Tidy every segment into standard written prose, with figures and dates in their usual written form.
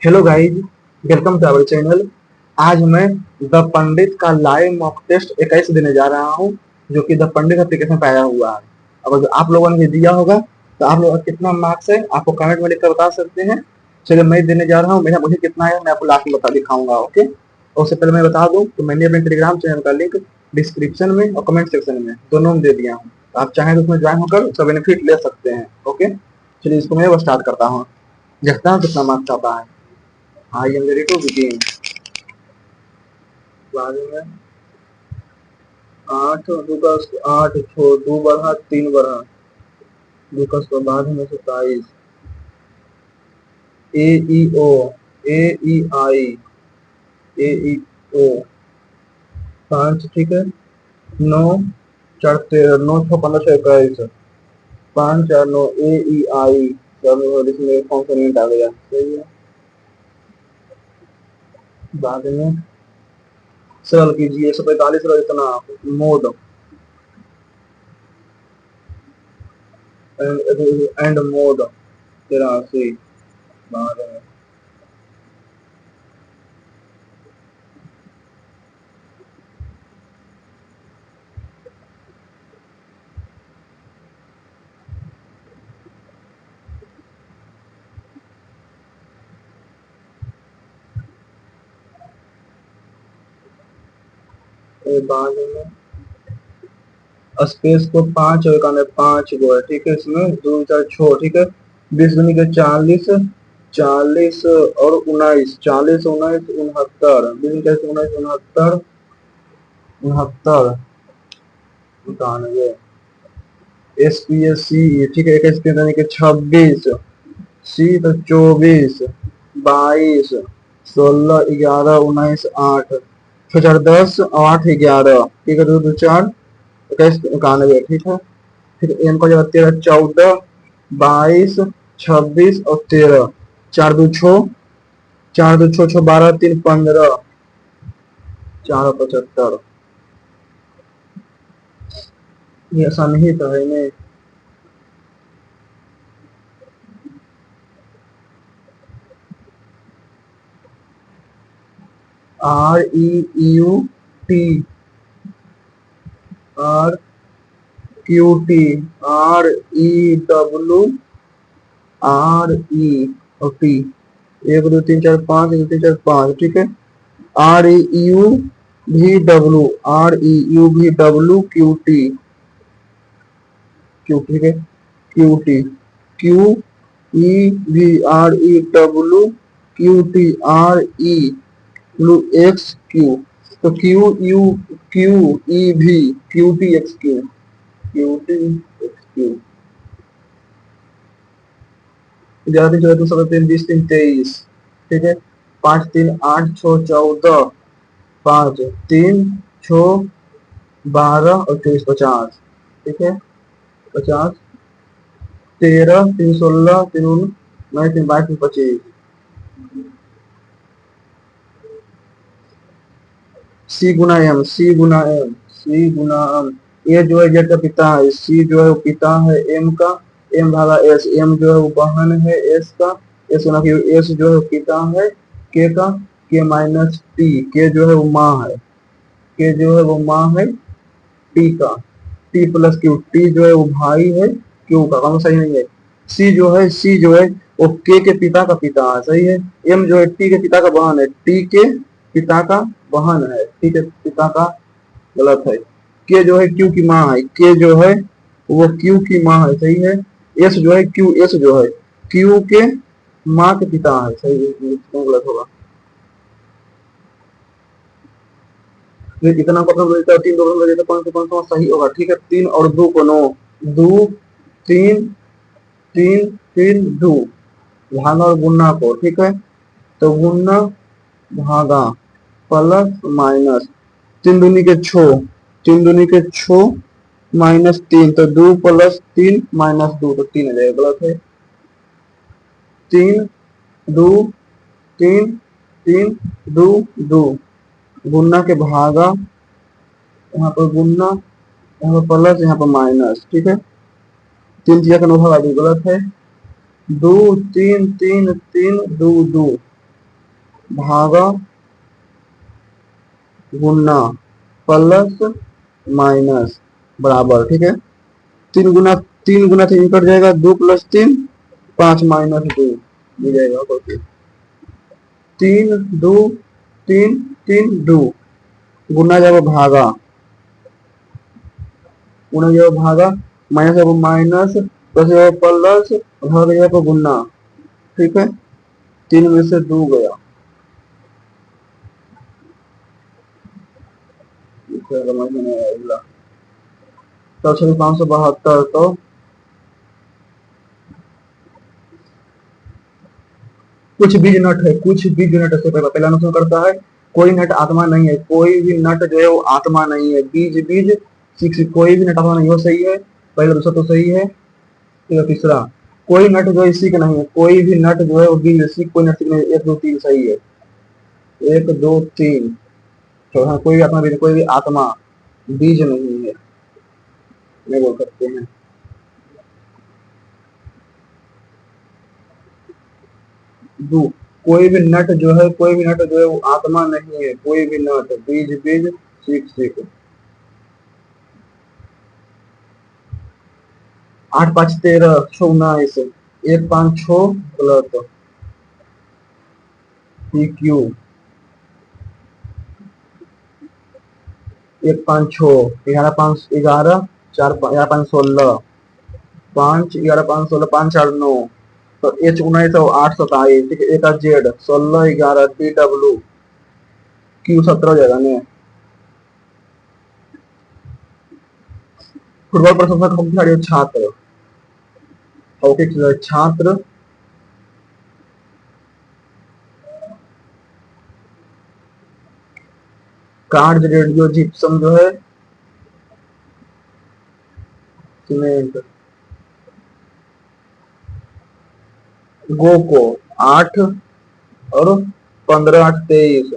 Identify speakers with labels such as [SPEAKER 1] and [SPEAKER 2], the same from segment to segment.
[SPEAKER 1] Hello guys, welcome to our channel. आज मैं the पंडित का लाइव मॉक टेस्ट 21 देने जा रहा हूं, जो कि द पंडित एप्लीकेशन पे आया हुआ है। अगर जो आप लोगों ने ये दिया होगा तो आप लोगों का कितना मार्क्स है आपको कमेंट में लिखकर बता सकते हैं। चलिए मैं देने जा रहा हूँ, मेरा मुझे कितना है मैं आपको लास्ट में बता दिखाऊंगा। ओके, उससे पहले मैं बता दूं तो मैंने अपने टेलीग्राम चैनल का लिंक डिस्क्रिप्शन में और कमेंट सेक्शन में दोनों में दे दिया हूँ। तो आप चाहें तो उसमें ज्वाइन होकर उसका बेनिफिट ले सकते हैं। ओके, चलिए इसको मैं स्टार्ट करता हूँ। देखता हूँ कितना मार्क्स आता है। I am ready to begin. बाद में 8 दो का 8 छोड़ 2 बढ़ा 3 बढ़ा 2 का उसके बाद में 27 ए ई ओ ए ई आई ए ई ओ 5 ठीक है। 9 4 13 9 6 15 6 21 5 4 9 ए ई आई सब इसमें कॉन्सोनेंट आ गया। सही है। बाद में सरल कीजिए 145 इतना मोड एंड मोड 83 बाद में बाद में स्पेस को 5 और इकाने 5 गो है। ठीक है, इसमें 2 4 6 ठीक है। 20 दूनी के 40 40 और 19 40 19 69 20 के 19 69 69 91 एस पी एस सी ठीक है। 21 के यानी कि 26 सी तो 24 22 16 11 19 8 4 10 8 11 ठीक है। 2 2 4 21 91 ठीक है। फिर एम का जगह 13 14 22 26 और 13 4 2 6 4 2 6 6 12 3 15 4 75 ये आसान ही तो है इन्हें। R E U T R Q T R E W R E और टी 1 2 3 4 5 1 2 3 4 5 ठीक है। आर ई यू भी डब्ल्यू आर ई यू भी डब्ल्यू क्यू टी क्यू ठीक है। Q T Q E V R E W Q T R E blue x Q तो Q U Q E भी Q T x Q Q T x Q 11 3 14 17 3 20 3 23 ठीक है। 5 3 8 6 14 5 3 6 12 और 24 50 ठीक है। 50 13 3 16 3 9 3 22 3 25 सी गुना M C गुना M C गुना M. ए जो है Z का पिता है, सी जो है वो पिता है एम का, एम भागा एस एम जो है वो बहन है एस का, एस गुना क्यू एस जो है वो पिता है के का, के माइनस टी के जो है वो माँ है, के जो है वो माँ है टी का, टी प्लस क्यू टी जो है वो भाई है क्यू का। कौन सही नहीं है। सी जो है सी जो है वो के पिता का पिता है। सही है। एम जो है टी के पिता का बहन है, टी के पिता का बहन है, टी के पिता का गलत है। के जो है क्यू की माँ है, के जो है वो क्यू की माँ है। सही है। एस जो है क्यू एस जो है क्यू के माँ के पिता है। सही है, गलत होगा। इतना को देता है 3 2 देता 5 सही होगा। ठीक है। 3 और 2 को 9 2 3 3 3 2 भागा और गुना को ठीक है। तो गुना भागा प्लस माइनस 3 दूनी के 6 3 दूनी के 6 माइनस 3 तो 2 प्लस 3 माइनस 2 तो 3 आ जाएगा। गलत है। 3 2 3 3 2 2 गुना के भागा यहाँ पर गुना यहाँ पर प्लस यहाँ पर माइनस ठीक है। 3 का नौ भागा 2 गलत है। 2 3 3 3 2 2 भागा गुना प्लस माइनस बराबर, ठीक है। तीन गुना, तीन गुना तीन कट जाएगा, 2 + 3 5 - 2 मिल जाएगा। तीन दो तीन, तीन दो गुना जब भागा, गुना जब भागा, माइनस जब माइनस, प्लस जब प्लस, भाग जब गुना, ठीक है। तीन में से दो गया, तो 572। तो कुछ बीज नट है, कुछ बीज नट से पहला अनुसरण करता है, कोई नट आत्मा नहीं है, कोई भी नट जो है वो आत्मा नहीं है। बीज बीज सिक्स, कोई भी नट आत्मा नहीं, वो सही है। पहला दूसरा तो सही है। तीसरा, कोई नट जो है सीख नहीं है, कोई भी नट जो है वो बीज सीख, कोई नट सीख नहीं, 1 2 3 सही है। 1 2 3, चौथा कोई भी आत्मा बीज, कोई भी आत्मा बीज नहीं है, ये बोल सकते हैं। दो, कोई भी नट जो है, कोई भी नट जो है वो आत्मा नहीं है, कोई भी नट, बीज बीज सीख सीख। 8 5 13 6 19, 1 5 6 गलत, पी क्यू 1 5 6, 11 5 11, 4 11 5 16, 5 11 5 16, 5 4 9, तो H 19 और 8 27, ठीक है। एक जेड 16 11, टी डब्ल्यू क्यू 17 हो जाएगा ने। फुटबॉल प्रशंसक हॉकी खिलाड़ी छात्र, हॉकी खिलाड़ी छात्र, कार्ड रेडियो जिप्सम जो है सीमेंट, गो को 8 और 15 8 23,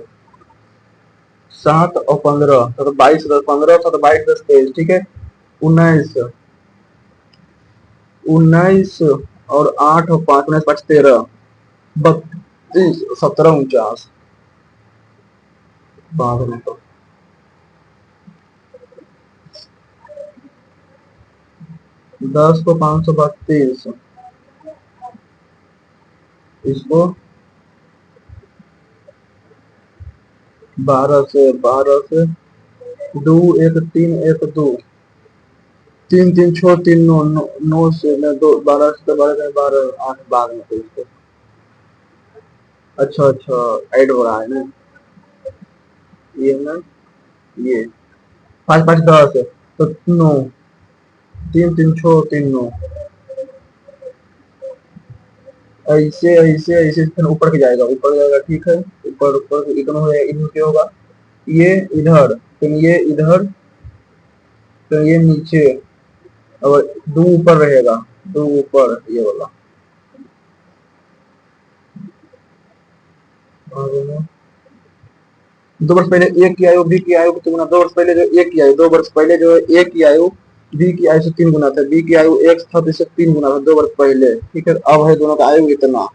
[SPEAKER 1] 7 और 15 तो 22, 15 तो 22 10 23, ठीक है। 19 19 और 8 और 5 19 5 13, 32 17 49, बाद में तो 10 को 532, इसको 12 से 2 1 3 1 2, 3 3 6 3 9 9 से 2 12 से 12 12 8 बाद में तो इसको। अच्छा अच्छा, ऐड हो रहा है ना ये ना, ये 5 5 10 तो 9, 3 3 6 3 9, ऐसे ऐसे ऐसे फिर ऊपर के जाएगा, ऊपर जाएगा, ठीक है। ऊपर ऊपर इतना हो जाएगा, इधर क्या होगा, ये इधर, फिर ये इधर, फिर ये नीचे, और दो ऊपर रहेगा, दो ऊपर ये वाला। दो वर्ष पहले एक की आयु बी की आयु को 2 गुना, 2 वर्ष पहले जो एक की आयु, 2 वर्ष पहले जो है एक की आयु बी की आयु से 3 गुना था, बी की आयु एक था तो इससे 3 गुना था 2 वर्ष पहले, ठीक है। अब है दोनों का आयु इतना,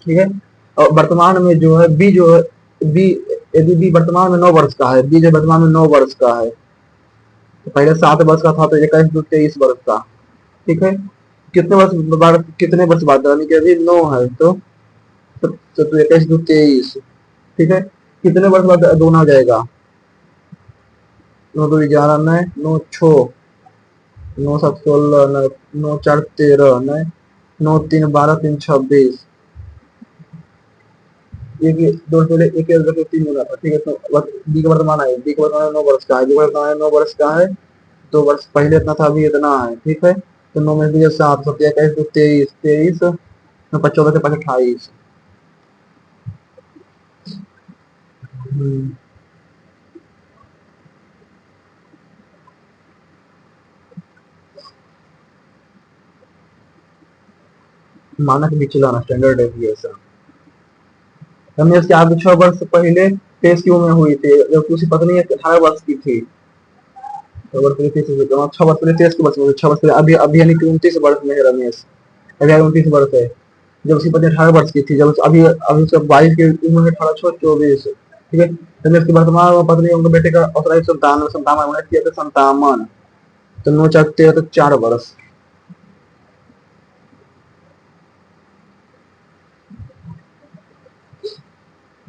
[SPEAKER 1] ठीक है। और वर्तमान में जो है बी जो है, बी यदि बी वर्तमान में 9 वर्ष का है, बी जो वर्तमान में 9 वर्ष का है, तो पहले 7 वर्ष का था तो 21 2 23 वर्ष का, ठीक है। कितने वर्ष बाद, कितने वर्ष बाद, यानी कि अभी 9 है तो 21 2 23, ठीक है। कितने वर्ष बाद दोना हो जाएगा, 9 2 11 9 9 6 9 7 16 9 4 13 9 3 12 3 26, एक 2 पहले एक 3 गुना था, ठीक है। तो बी का वर्तमान है, बी का वर्तमान 9 वर्ष का है, बी का वर्तमान 9 वर्ष का है, 2 वर्ष पहले इतना था, अभी इतना है, ठीक है। तो 9 में से 7 7 21 2 23 23, 14 से 5 28। मानक विचलन स्टैंडर्ड डेविएशन, रमेश के आगे 6 वर्ष पहले टेस्ट की उम्र हुई थी, जबकि उसकी पत्नी 18 वर्ष की थी। 6 वर्ष पहले 6 वर्ष पहले 23 वर्ष में, 6 वर्ष पहले अभी अभी यानी कि 29 वर्ष में है रमेश, अभी 29 वर्ष है। जब उसकी पत्नी 18 वर्ष की थी, जब अभी अभी उसका 22 की उम्र है, 18 24, ठीक है। जब इसकी वर्तमान पत्नी उनके बेटे का औसत संतावन संतावन 1957, तो 9 4 13 तो 4 वर्ष।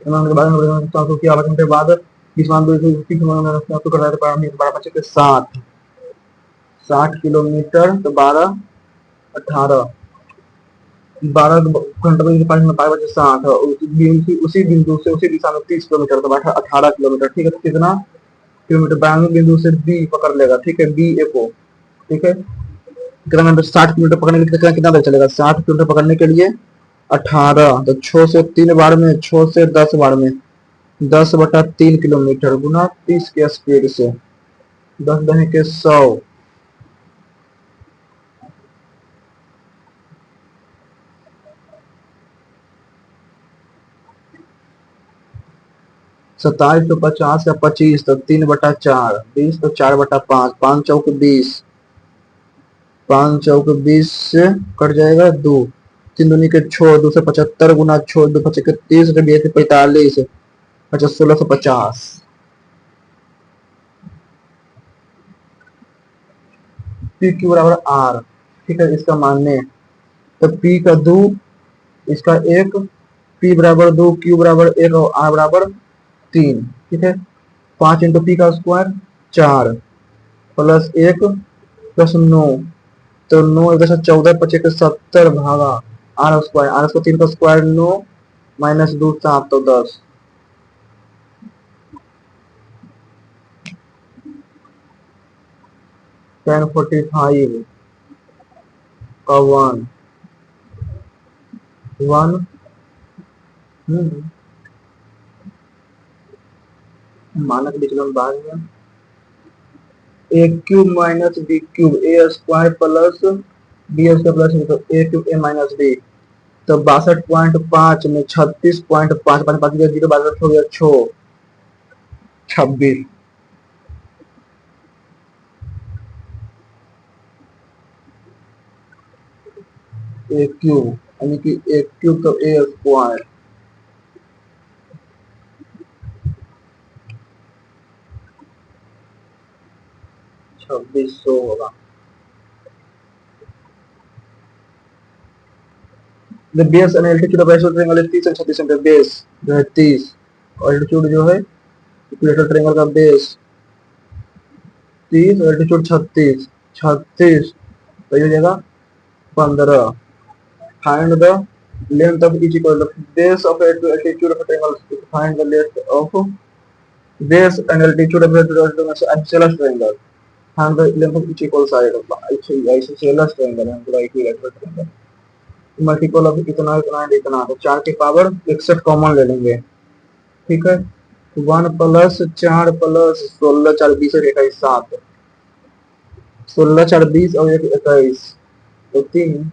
[SPEAKER 1] के बाद की आवाज के बाद बारह बच्चे के 60 किलोमीटर, तो 12 18 12 घंटे में 5 बजे 60, उसी बिंदु से उसी दिशा में 30 किलोमीटर, तो 18 किलोमीटर, ठीक है। तो कितना किलोमीटर 92 बिंदु से बी पकड़ लेगा, ठीक है, बी ए को, ठीक है। कितना घंटे 60 किलोमीटर पकड़ने के लिए कितना देर चलेगा? 60 किलोमीटर पकड़ने के लिए 18, तो 6 से 3 बार में, 6 से 10 बार में 10/3 किलोमीटर गुना 30 के स्पीड से, 10 × 100, 27 तो 50 या 25, तो 3/4, 20 तो 4/5, 5 चौक 20, 5 चौक 20 से कट जाएगा 2, 3 दूनी के 6, 275 गुना 6, 2 5 30, 45, अच्छा 1650। पी क्यू बराबर आर, ठीक है, इसका मानने, तो पी का 2, इसका 1, पी बराबर 2, क्यू बराबर 1 और आर बराबर 3, ठीक है। 5 × पी का स्क्वायर 4 प्लस 1 प्लस 9, तो 9 1 14 25 70 भागा आर स्क्वायर, आर स्क्वायर 3 का स्क्वायर 9 माइनस 2 7, तो 10, 1045 का 1 1 मानक विचलन बाद में a cube minus b cube, a square plus b square plus, तो a cube a minus b, तो 62.5 में 36.5, 5 0 62 हो गया 6 26, ए क्यूब यानी कि ए क्यूब तो ए स्क्वायर 2600 होगा। The base and altitude of isosceles triangle is 30 and 36 centimetre, base जो है 30 और एल्टीट्यूड जो है इक्वेटर ट्रायंगल का बेस 30 और एल्टीट्यूड 36 तो ये हो जाएगा 15। Find the length of each equal the base of altitude of triangle, find the length of base and altitude of isosceles triangle, find the length of each equal side of isosceles triangle है पूरा equilateral triangle. Multiple of इतना इतना इतना, तो 4 की power 61 common ले लेंगे, ठीक है। 1 प्लस 4 प्लस 16 4 20 और 21 7, 16 4 20 और 21, तो 3,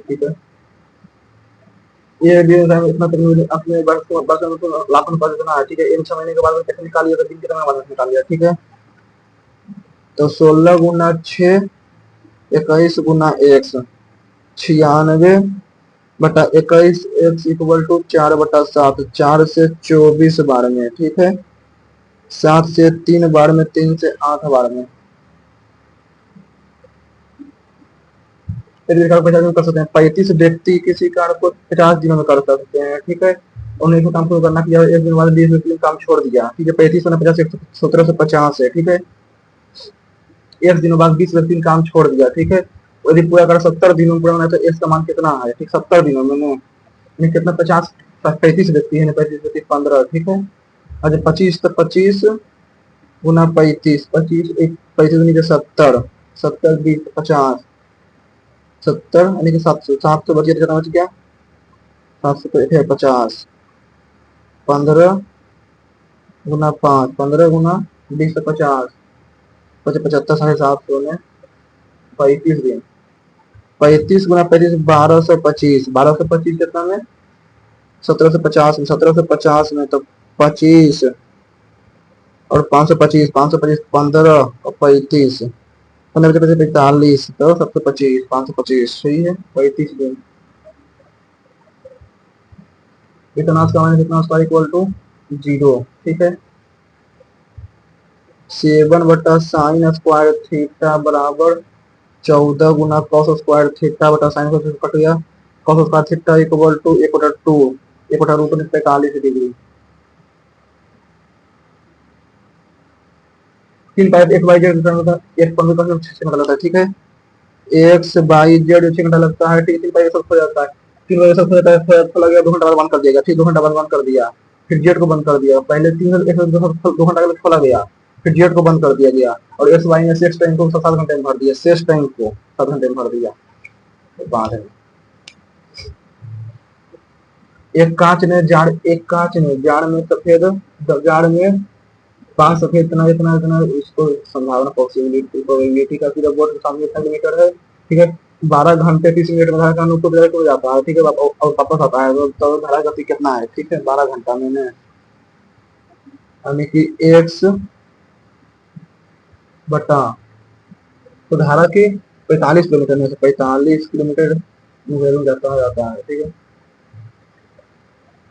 [SPEAKER 1] ठीक है। ये भी इतना अपने लाखों में देना है, ठीक है। 6 महीने के बाद में कैसे निकालिए, तो दिन कितना बाद में निकाल लिया, ठीक है। तो 16 गुना 6 21 गुना x 96 बटा 21, x इक्वल टू 4/7, 4 से 24 बार में, ठीक है। 7 से 3 बार में, 3 से 8 बार में, कर सकते हैं। 35 व्यक्ति किसी कार्य को 50 दिनों में कर सकते हैं, ठीक है। उन्हें एक काम शुरू करना किया, एक दिन बाद 20 दिन काम छोड़ दिया, ठीक है। 35 और 50 1750 है, ठीक है। एक दिनों बाद 20 व्यक्ति ने काम छोड़ दिया, ठीक है। यदि पूरा कर 70 दिनों में पूरा होना है, तो एस का मान कितना है, ठीक। 70 दिनों में कितना 50 35 व्यक्ति है, 35 व्यक्ति 15, ठीक है। अच्छा 25 तो 25 गुना 35, 25 एक 35 गुनी के 70, 70 20 50, 70 यानी कि 700, 700 बच गया, कितना बच गया 700 50, 15 गुना 5, 15 गुना 20 तो 50, 75 750 में 35 दिन, 35 गुना 35 1225, 1225 कितना में 1750 में, 1750 में तो 25 और 525, 525 15 और 35, 15 45, तो 725, 525 सही है। 35 दिन इतना का माइनस इतना स्क्वायर इक्वल टू 0। ठीक है, 7 बटा साइन स्क्वायर थीटा बराबर 14 गुना कॉस स्क्वायर थीटा बटा साइन स्क्वायर कट गया। Cos square theta equal to 1/2, 1/√45 degree. 3 pi X Y Z एक पंद्रह का 6 घंटा लगता है। ठीक है, एक्स वाई जेड 6 घंटा लगता है। ठीक है, 3 पाई सब हो जाता है। 3 बजे सब हो जाता है, खोला गया 2 घंटा बाद बंद कर दिएगा। ठीक, 2 घंटा बाद बंद कर दिया। फिर जेड को बंद कर दिया। पहले 2 घंटा के लिए खोला गया, फिर जेड को बंद कर दिया गया। और एक्स वाई ने शेष टाइम को 7 घंटे में भर दिया। शेष टाइम को 7 घंटे में भर दिया। तो बात है, एक कांच ने जाड़ में सफेद, जाड़ में पांच सफेद इतना इतना इतना इसको संभावना पॉसिबिलिटी का फिर बोर्ड के सामने सेंटीमीटर है। ठीक है, 12 घंटे 30 मिनट में धारा का अनुरूप डायरेक्ट हो जाता है। ठीक है, और वापस आता है तो धारा गति कितना है। ठीक है, 12 घंटा में यानी कि एक्स बटा, तो धारा की 45 किलोमीटर में से 45 किलोमीटर जाता है। ठीक है,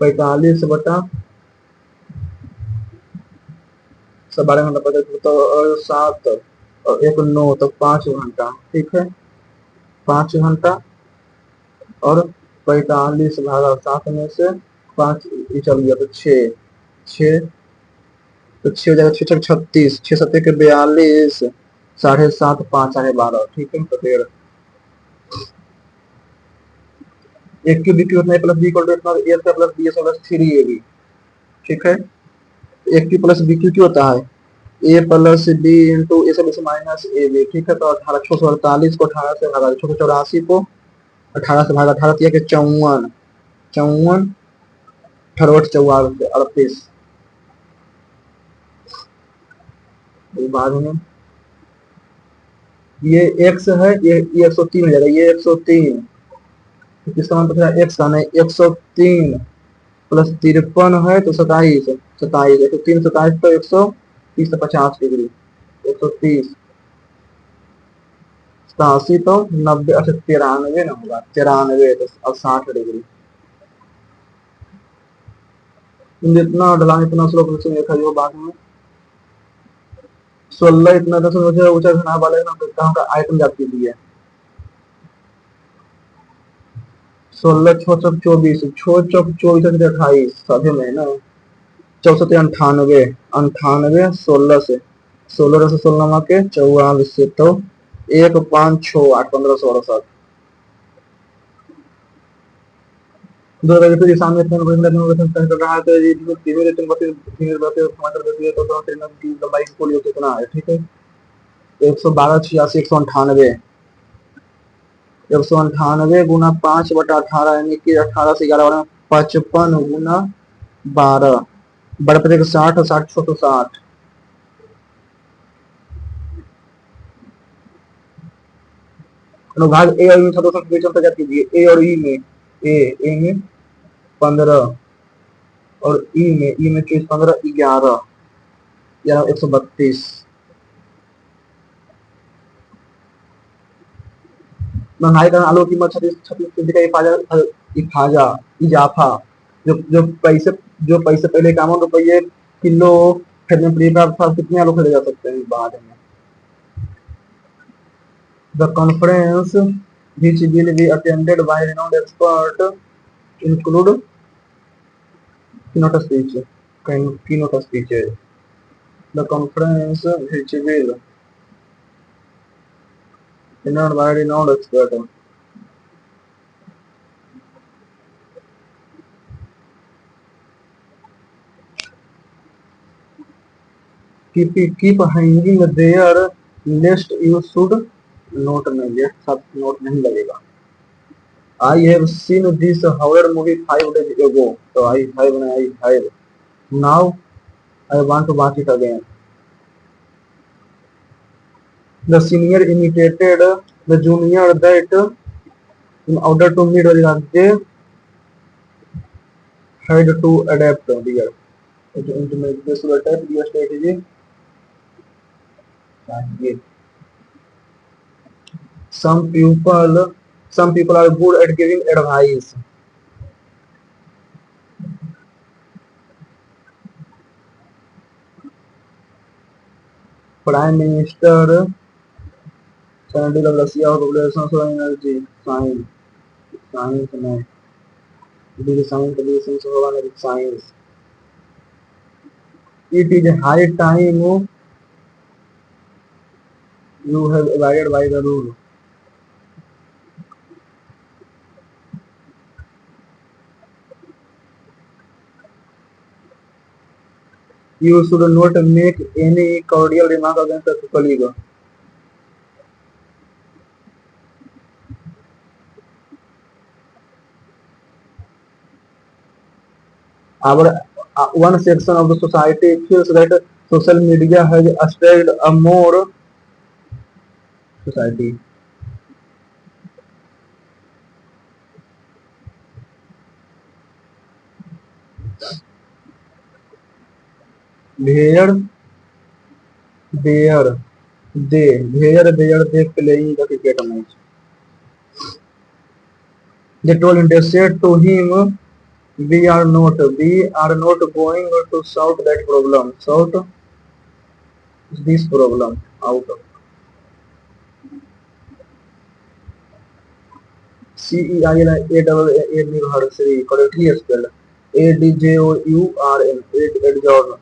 [SPEAKER 1] 45 बटा सब 12 घंटा पता तो 7 और 1 9 तो 5 घंटा। ठीक है, 5 घंटा और 45 भागा 7 में से 5 चल गया तो 6, 6 तो 6 हो जाएगा। 6 36, 6 7 के 42, 7.5 5 12.5। ठीक है, तो 13 एक की बी क्यू उतना प्लस बी इक्वल टू इतना ए का plus B S plus 3 A B. ठीक है, एक की प्लस बी क्यू क्यों होता है ए प्लस बी इंटू ए से माइनस ए बी। ठीक है, तो 1848 को 18 से भागा, 684 को 18 से भागा, 18 के 54, 54 18 44 38। बाद में ये x है, ये 103 हो जाएगा। ये 103 किसका मान पता है, x का नहीं, 103 प्लस 53 है तो 27, 27 103 27 तो 130 तो 50 डिग्री, 130 87 तो 90, अच्छा 93 ना होगा, 93 तो अब 60 डिग्री। जितना ढलान इतना स्लोप से देखा जो बाद में 16 इतना दस ऊंचा घना वाले ना कहाँ का आइटम जाती है। 16 छो चौक 24, छो चौक 24 28 सभी में ना 64 98, 98 16 से 16 से 16 के 44 से तो 1 5 6 8 15 16 7 दो बजे फिर सामने इतना कर रहा है तो ये धीमे धीमे धीमे बढ़ते टमाटर देती है तो ट्रेन की लंबाई कुल कितना है। ठीक है, 112 86 198, 198 गुना 5/18 यानी कि 18 से 11 55 गुना 12 बड़े पते के 60 और 60 6 तो 60 अनुभाग ए और ई में छात्रों संख्या विचरण तैयार कीजिए। ए और ई में ए में 15 और ई में 24 15 11 132। महंगाई का आलू की कीमत 36 का इफाजा इजाफा जो पैसे पहले 51 रुपये किलो खरीदने प्राप्त था, कितने आलू खरीदे जा सकते हैं बाद में। The conference which will be attended by renowned expert include keynote speech. Keynote speech. The conference which will renowned by renowned expert. Keep hanging there lest you should note नहीं, ये सब नोट नहीं लगेगा। I have seen this horror movie 5 days ago, so I have now I want to watch it again. The senior imitated the junior that in order to meet the they had to adapt their strategy चाहिए। Some people are good at giving advice. Prime Minister Senate of Russia population so energy science science में the science population so energy science. It is high time you have abided by the rule. You should not make any cordial remark against a colleague. Our one section of the society feels that social media has spread a more society. Where where they playing the cricket match. They told him, they said to him, we are not going to solve that problem. Solve this problem out. CEIL University, correctly spelled. ADJOURN, ADJOURN,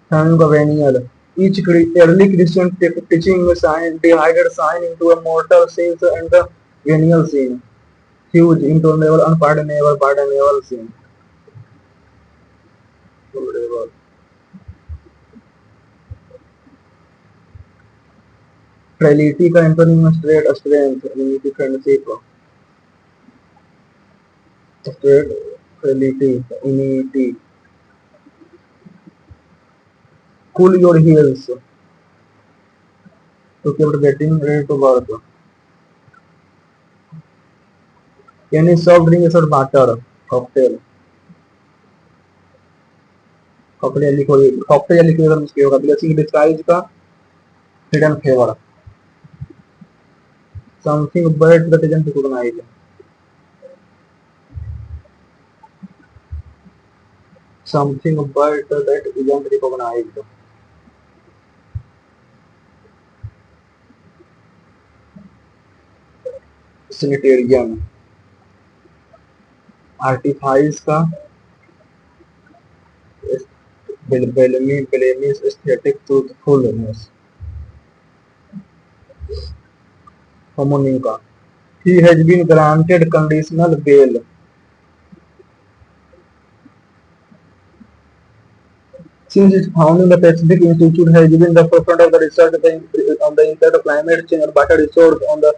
[SPEAKER 1] Venial. Each early Christian teaching sign divided sign into a mortal sin and the venial sin. Huge, intolerable, unpardonable, pardonable sin. Trinity का antonym straight strength unity friendship straight Trinity unity cool your heels to keep getting ready to work. Any soft drink is butter cocktail cocktail लिखोगे तो मुश्किल होगा blessing disguise का hidden favor something but that isn't recognized. Something but that isn't recognized. Sanitarian artifice का blemish aesthetic truthfulness. Homonym का he has been granted conditional bail. Since its founding, the Pacific Institute has been the forefront of the research on the impact of climate change and better research on the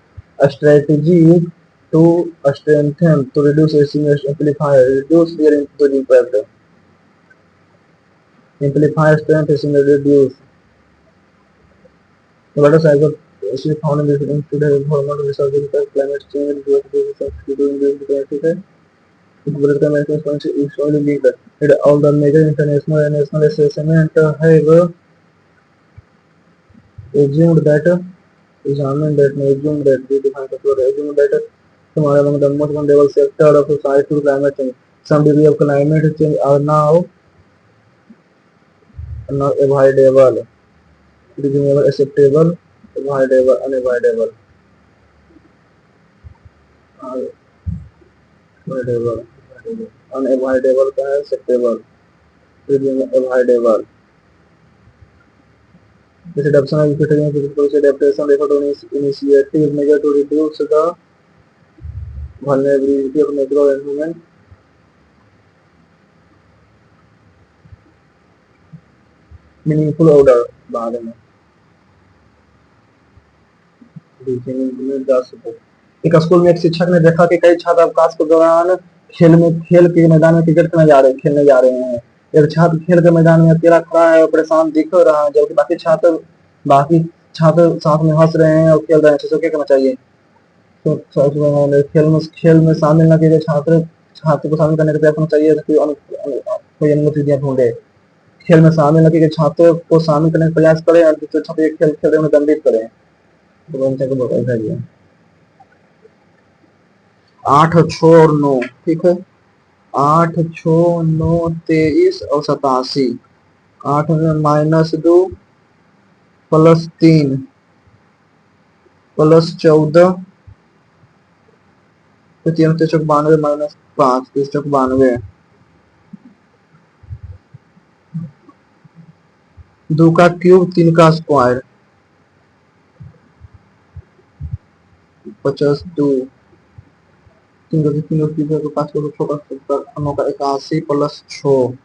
[SPEAKER 1] strategy to strengthen, to reduce, amplify, reduce their impact. Amplify, strengthen, reduce. The better science of she found in this institute has formal research on climate change and research doing this. Bullet Convention is only linked that all the major international and national assessments have assumed that we define assumed that among the most vulnerable sector of society to climate change. Some degree of climate change are now avoidable, reasonable, acceptable, avoidable, unavoidable, avoidable, unavoidable, acceptable, avoidable. This adoption of equitable physical adaptation refer to initiative measure to reduce the vulnerability of natural environment. Meaningful order बाद में एक school में एक शिक्षक ने देखा कि कई छात्र अवकाश के दौरान खेल के मैदान में क्रिकेट खेलने जा रहे हैं। एक छात्र खेल के मैदान में अकेला खड़ा है और परेशान दिख रहा है, जबकि बाकी छात्र साथ में हंस रहे हैं और खेल रहे हैं। तो क्या करना चाहिए? तो खेल में शामिल न कीजिए, छात्र को शामिल करने का प्रयास करना चाहिए। कोई अनमोल विधियां ढूंढे, खेल में शामिल न कि छात्रों को शामिल करने का प्रयास करें और दूसरे छात्र खेल खेलते उन्हें दंडित करें। तो 8, 6 और 9, ठीक है। 8, 6, 9, 23 और 87। 8 में -2 +3 +14, तो 3×92 -5, 3×92। 2 का क्यूब, 3 का स्क्वायर, 52। 3 का क्यूब 5 का 9 का 81 +6।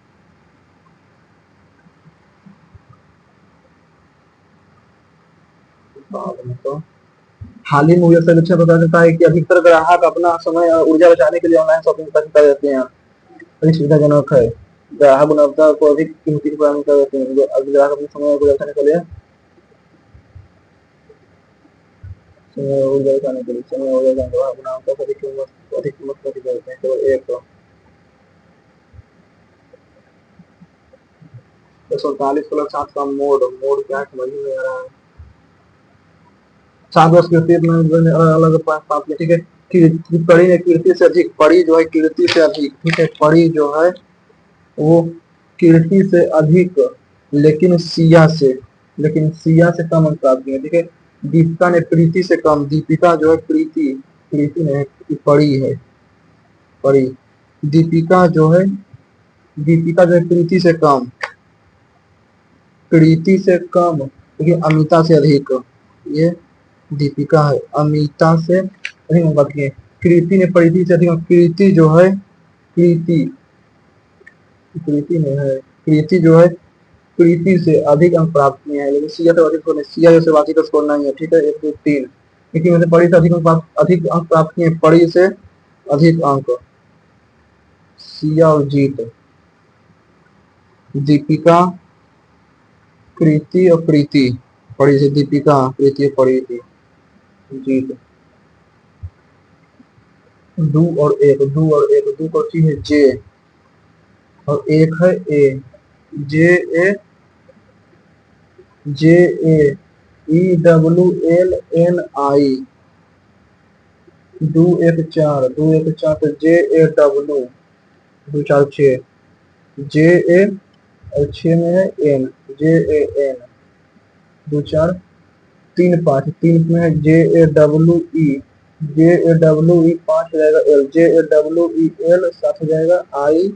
[SPEAKER 1] तो हाल ही में हुए सर्वेक्षण बता देता है कि अधिकतर ग्राहक अपना समय और ऊर्जा बचाने के लिए ऑनलाइन शॉपिंग पसंद कर देते हैं। अधिक सुविधाजनक है। ग्राहक गुणवत्ता को अधिक कीमती प्रदान कर देते हैं। ग्राहक अपने समय और ऊर्जा बचाने के लिए समय और ऊर्जा बचाने के लिए समय और ऊर्जा गुणवत्ता को अधिक कीमत कर देते हैं। केवल एक 148 प्लस 7 का मोड मोड क्या समझ में आ रहा है। 7 वर्ष की अलग अलग पाप, ठीक है। पढ़ी है कीर्ति से अधिक, पढ़ी जो है कीर्ति से अधिक, ठीक है। पढ़ी जो है वो कीर्ति से अधिक, लेकिन सिया से कम अंक प्राप्त किए, ठीक है। दीपिका ने प्रीति से कम, दीपिका जो है प्रीति, प्रीति ने पढ़ी है, पढ़ी। दीपिका जो है दीपिका जो है प्रीति से कम, प्रीति से कम, लेकिन अमिता से अधिक। ये दीपिका है, अमिता से अधिक बात की। कृति ने प्रीति से अधिक, कृति जो है कृति कृति में है, कृति जो है प्रीति से अधिक अंक प्राप्त किए हैं, लेकिन सिया से अधिक स्कोर, सिया जैसे बाकी का स्कोर नहीं है, ठीक है। 1, 2, 3, लेकिन मैंने पढ़ी से अधिक अंक प्राप्त किए, पढ़ी से अधिक अंक सिया और जीत। दीपिका, कृति और प्रीति, पढ़ी से दीपिका, प्रीति पढ़ी थी, जीत। 2 और 1, 2 और 1, 2 को है जे और 1 है ए, जे ए जे ए ई डब्ल्यू एल एन आई। 2, 1, 4, 2, 1, 4, तो जे ए डब्ल्यू, 2, 4, 6, जे ए और 6 में है एन, जे ए एन, 2, 4, 3, 5, 3 में है J A W E, J A W ई 5 हो जाएगा L, J A W E L 7 हो जाएगा आई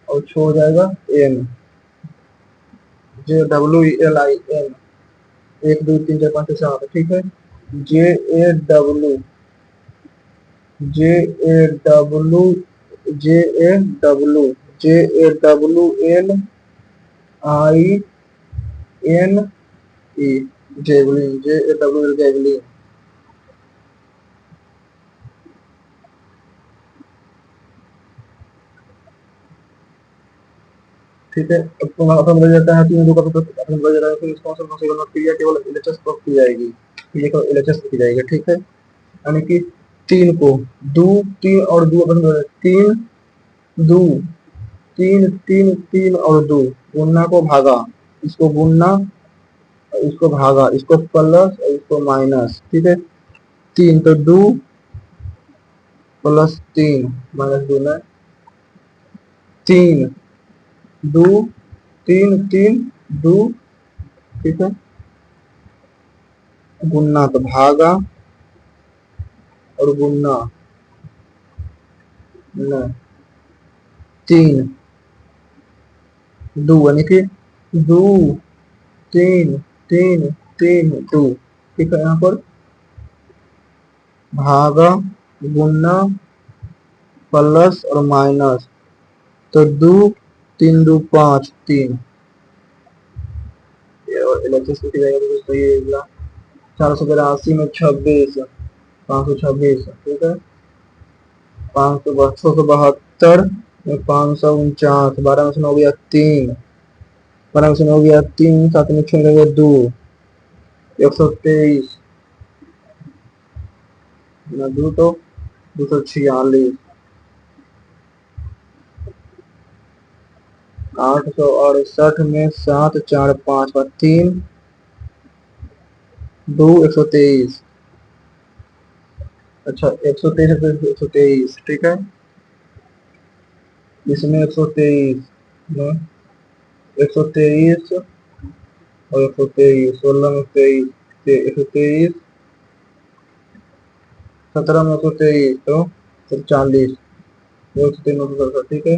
[SPEAKER 1] और 6 हो जाएगा N, J W E L I N. 1, 2, 3, 4, 5, 6, 7, ठीक है। J A W J A W J A W J A W L I N E, javelin, J A W L javelin, ठीक है। अपन बोला जाता है तीन का अपन बोला जाता है कि रिस्पांस और क्रिया केवल एलएचएस पर की जाएगी, क्रिया केवल एलएचएस की जाएगी, ठीक है। यानी कि 3 को 2, 3 और 2 अपन बोला 3, 2, 3, 3, 3 और 2 गुणना को भागा, इसको गुणना, इसको भागा, इसको प्लस और इसको माइनस, ठीक है। 3 तो 2 + 3 -2 में 3, 2, 3, 3, 2, ठीक है। गुणना तो भागा और गुणना न 3, 2 यानी कि 2, 3, 3, 3, 2, ठीक है। यहाँ पर भागा, गुणना, प्लस और माइनस, तो 2, 3, 2, 5, 3, एलएचएस की जाएगा तो सही है। 482 में 26, 526, ठीक है। 672 में 549, 12 में से 9 गया 3, 12 में से 9 गया 3, 7 में 6 गया 2, 123 ना 2 तो 246, 868 में 7 4 5 और 3 2 123। अच्छा 123 123 ठीक है। इसमें 123 में 123 और 123 16 में 23 123 17 में 123 तो फिर 40 ठीक है।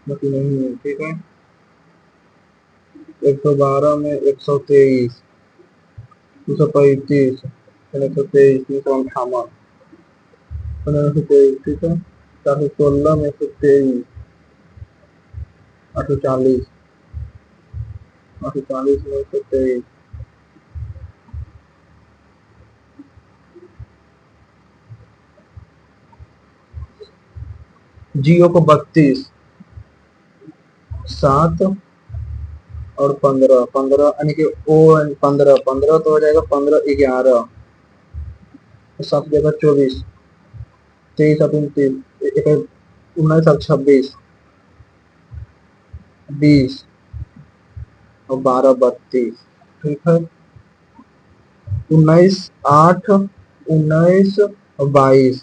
[SPEAKER 1] बाकी नहीं है ठीक है। 112 में 123 235 123 358 1523 ठीक है। 416 में 123 840 840 में 123 जियो को 32 7 और 15 15 यानी कि ओ 15 15 तो हो जाएगा 15 11 7 जगह 24 23 और 29 19 और 26 20 और 12 32 ठीक है। 19 8 19 और 22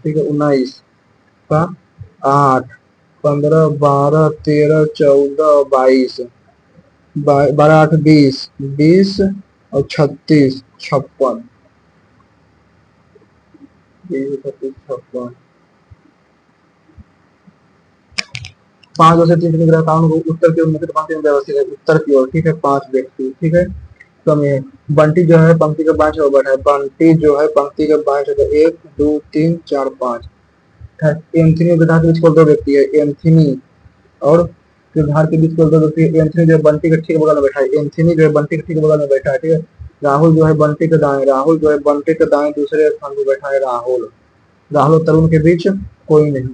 [SPEAKER 1] ठीक है। 19 का 8 15 12 13 14 22 12 8 20 20 और 36 56 20 36 56 5 में से 3 निकला काउंट को उत्तर की ओर मुख्य पंक्ति में व्यवस्थित है उत्तर की ओर ठीक है। 5 व्यक्ति ठीक है। समय बंटी जो है पंक्ति के बाएं ओर बैठा है। बंटी जो है पंक्ति के बाएं ओर 1 2 3 4 5 एंथनी और गिरधार के बीच कोई दो व्यक्ति है। एंथनी और गिरधार के बीच कोई दो व्यक्ति है। एंथनी जो है बंटी के ठीक बगल में बैठा है। एंथनी जो है बंटी के ठीक बगल में बैठा है ठीक है। राहुल जो है बंटी के दाएं राहुल जो है बंटी के दाएं दूसरे स्थान पर बैठा है। राहुल राहुल और तरुण के बीच कोई नहीं।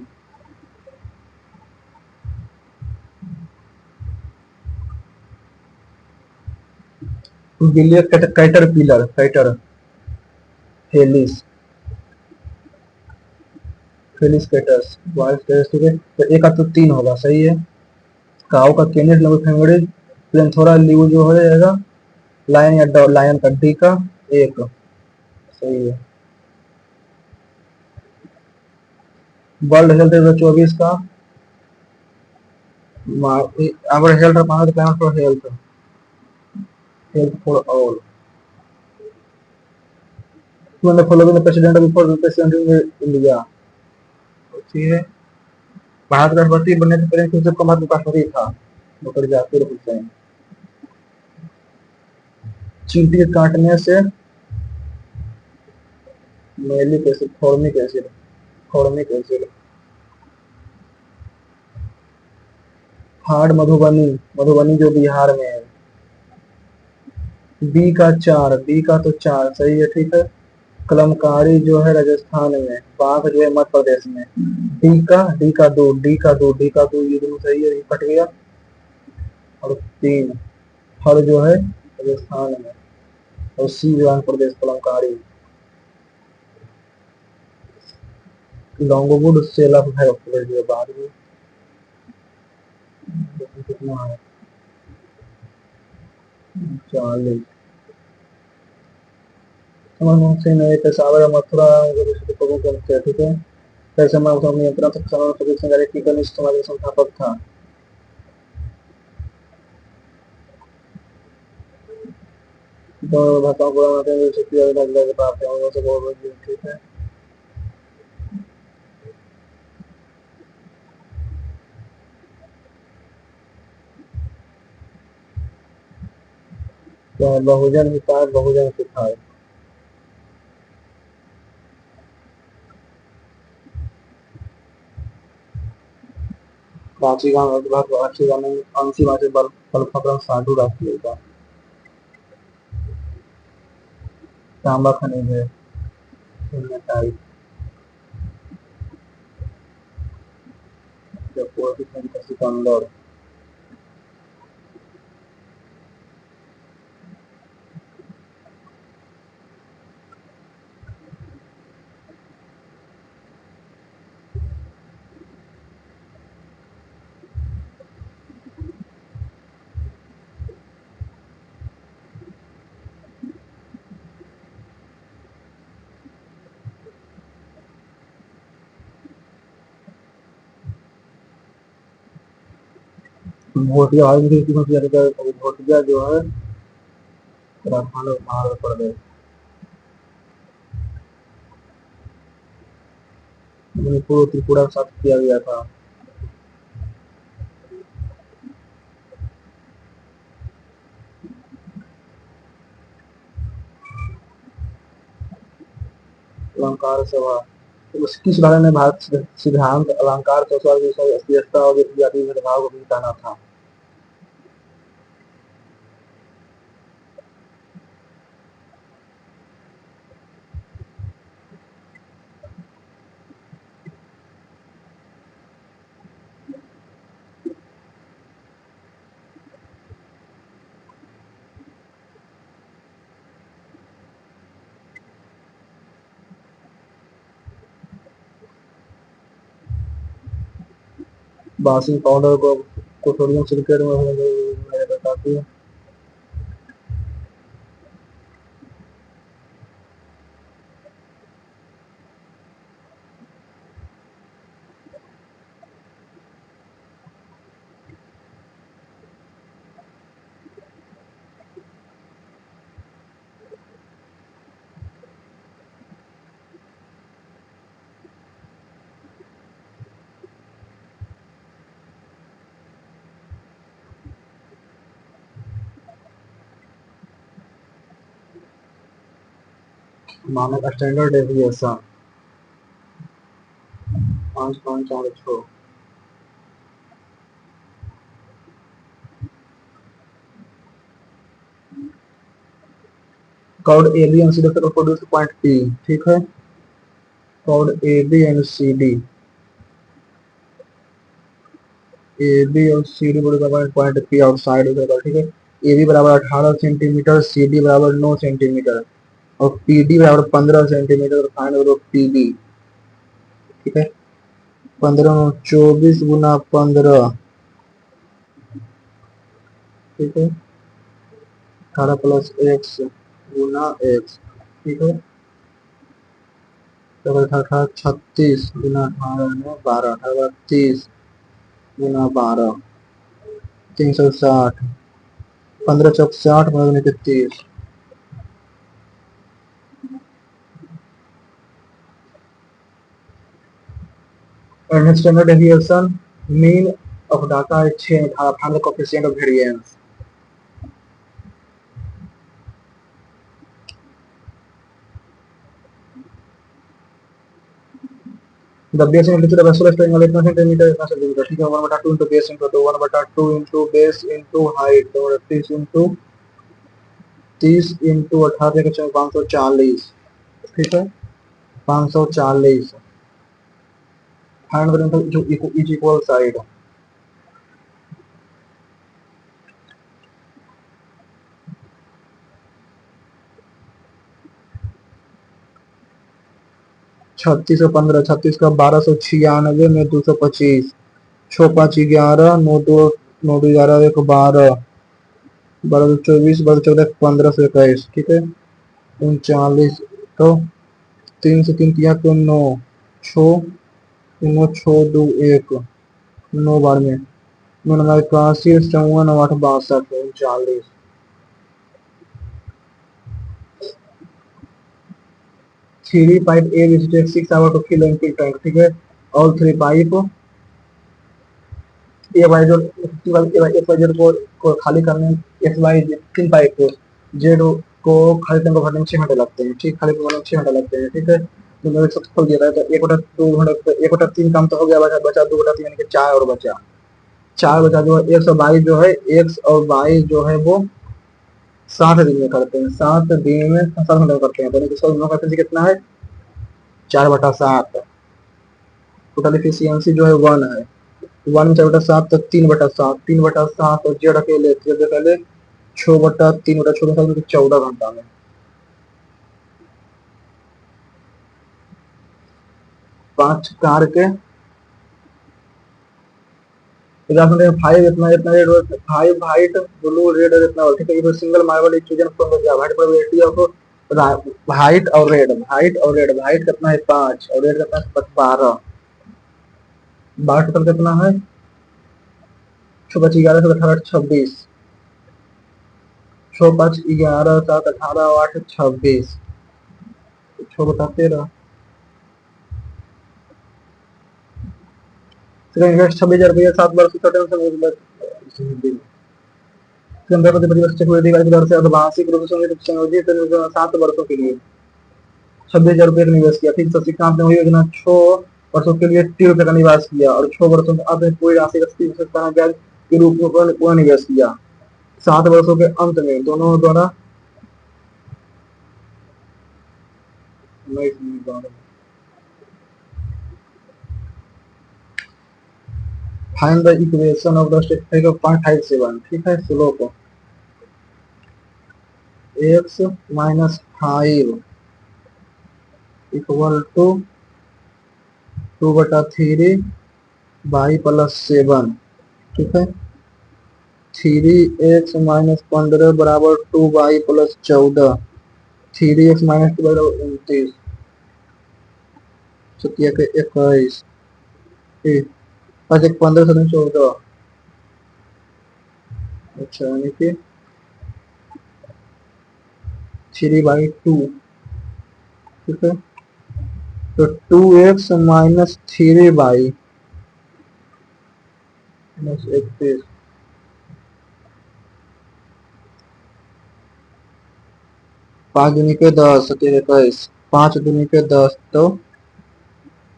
[SPEAKER 1] बिलियर्ड कैटरपिलर कैटर हेलिस फेलिस कैटर्स ठीक है। तो एक का तो 3 होगा सही है। काऊ का केनिस लंगोफेंगोरिस प्लेंथोरा लीव जो हो जाएगा लायन या लायन का डी का 1 सही है। वर्ल्ड हेल्थ 24 का our health planet plan for health for all मैंने following president before president India ठीक है। भारत का राष्ट्रपति बनने से पहले किस कुमार राष्ट्रपति था डॉक्टर जाकिर हुसैन। चींटी के काटने से malic acid formic acid hard Madhubani Madhubani जो बिहार में है। बी का 4 बी का तो 4 सही है ठीक है। कलमकारी जो है राजस्थान में। बाघ जो है मध्य प्रदेश में। डी का 2 ये दोनों सही है। ये कट गया। और 3 हर जो है राजस्थान में। और सी जो आंध्र प्रदेश कलमकारी। लॉन्गवुड सेला है बाद में कितना है 40 से नए पेशावर मथुरा करते हैं ठीक है। कैसे नियंत्रण तक की कनिष्ठ समाज का संस्थापक था। दोनों भाषाओं को ठीक है। तो बहुजन हिताय बहुजन सुखाय प्राची गांव प्राची गांव में अंशी मासे बल फकरम साधु राष्ट्रीय का तांबा खनिज है। सिकंदर भोटिया भाई भोटिया जो है राजस्थान और आंध्र प्रदेश मणिपुर त्रिपुरा के साथ किया गया था। अलंकार सभा किस राजा ने भारत सिद्धांत अलंकार अस्थिरता और जाति भेदभाव को भी कहना था। बासिंग पाउडर को सोडियम सिलिकेट में बताती है। मानक standard deviation 5.46। Chord A B and C को प्रोड्यूस पॉइंट पी, ठीक है। Chord A B and C D, A B और C D point P outside होगा, ठीक है। ए बी बराबर 18 सेंटीमीटर, सी डी बराबर 9 सेंटीमीटर और पी डी बराबर 15 सेंटीमीटर। फाइंड करो पी डी, ठीक है। 15 24 गुना 15, ठीक है। 18 प्लस एक्स गुना एक्स, ठीक है। तो 18 36 गुना 18 में 12, 18 30 गुना 12 360, 15 चौक 60, 15 30। Standard deviation, mean of data exchange, find the coefficient of variance. The base into the vessel string of 8 centimeter, ठीक है। 1/2 into base into 1/2 into base into height, और 30 into 18 के 540, ठीक है। 540 फाइंड करें जो इज इक्वल साइड। छत्तीस और 15, 36 का 1296 में 225, 6 5 11, 9 2 9 2 11 1 12, 12 24, 12 14 1521, ठीक है। 39 तो 3 से 3 किया तो 9, 6 9 6 2 1, 9 बार में 9 9 81, 54 8 62, 39। Three pipe A visited 6 hour to fill empty tank, ठीक है। All three pipe A Y जो एक्स वाई जेड को खाली करने, एक्स वाई तीन पाइप को जेड को खाली टैंक को भरने में 6 घंटे लगते हैं, ठीक। खाली भरने में 6 घंटे लगते हैं, ठीक है। तो मेरे सब खोल दिया था तो 1/2 1 बटा 3 काम तो हो गया, बचा 2/3 यानी कि 4 और बचा 4 बचा जो है एक्स और वाई जो है, एक्स और वाई जो है वो 60 दिन में करते हैं, 7 दिन में 7 घंटे में करते हैं, तो 100 दिन का कितना है 4/7। टोटल एफिशिएंसी जो है 1 है, 1/7 तो 3/7, 3/7 और जेड अकेले पहले 6/3/14 14 घंटा में। 5 कार के 5 इतना इतना रेड 5 वाइट ब्लू रेड और इतना, ठीक है। ये सिंगल मार्बल एक्सचेंज फॉर्म हो गया। वाइट प्रोबेबिलिटी ऑफ वाइट और रेड, वाइट और रेड, वाइट कितना है 5 और रेड कितना है 12, 12 टोटल कितना है छः पाँच 11 7 18 26, 6 5 11 7 18 8 26, 6 बटा 13, 26,000 रुपया 7 वर्ष मासिक रूप से 7 वर्षों के लिए 26,000 रुपये का निवेश किया। ठीक, श्रीकांत ने वही योजना 6 वर्षों के लिए 30 रुपये का निवेश किया और 6 वर्षों में आपने पूरी राशि का 30% ब्याज के रूप में पूरा निवेश किया। 7 वर्षों के अंत में दोनों द्वारा find the equation of the statement of 0.57। ठीक है, slope x minus 5 equal to 2/3 y plus 7। ठीक है, 3x माइनस 15 बराबर 2y प्लस 14, 3x माइनस 2 बराबर 29, सत्या के 21, 15 से 14। अच्छा, यानी कि 3/2। ठीक है, तो 2x माइनस 3y माइनस 31, 5 दूनी के 10, 21, 5 दूनी के 10 तो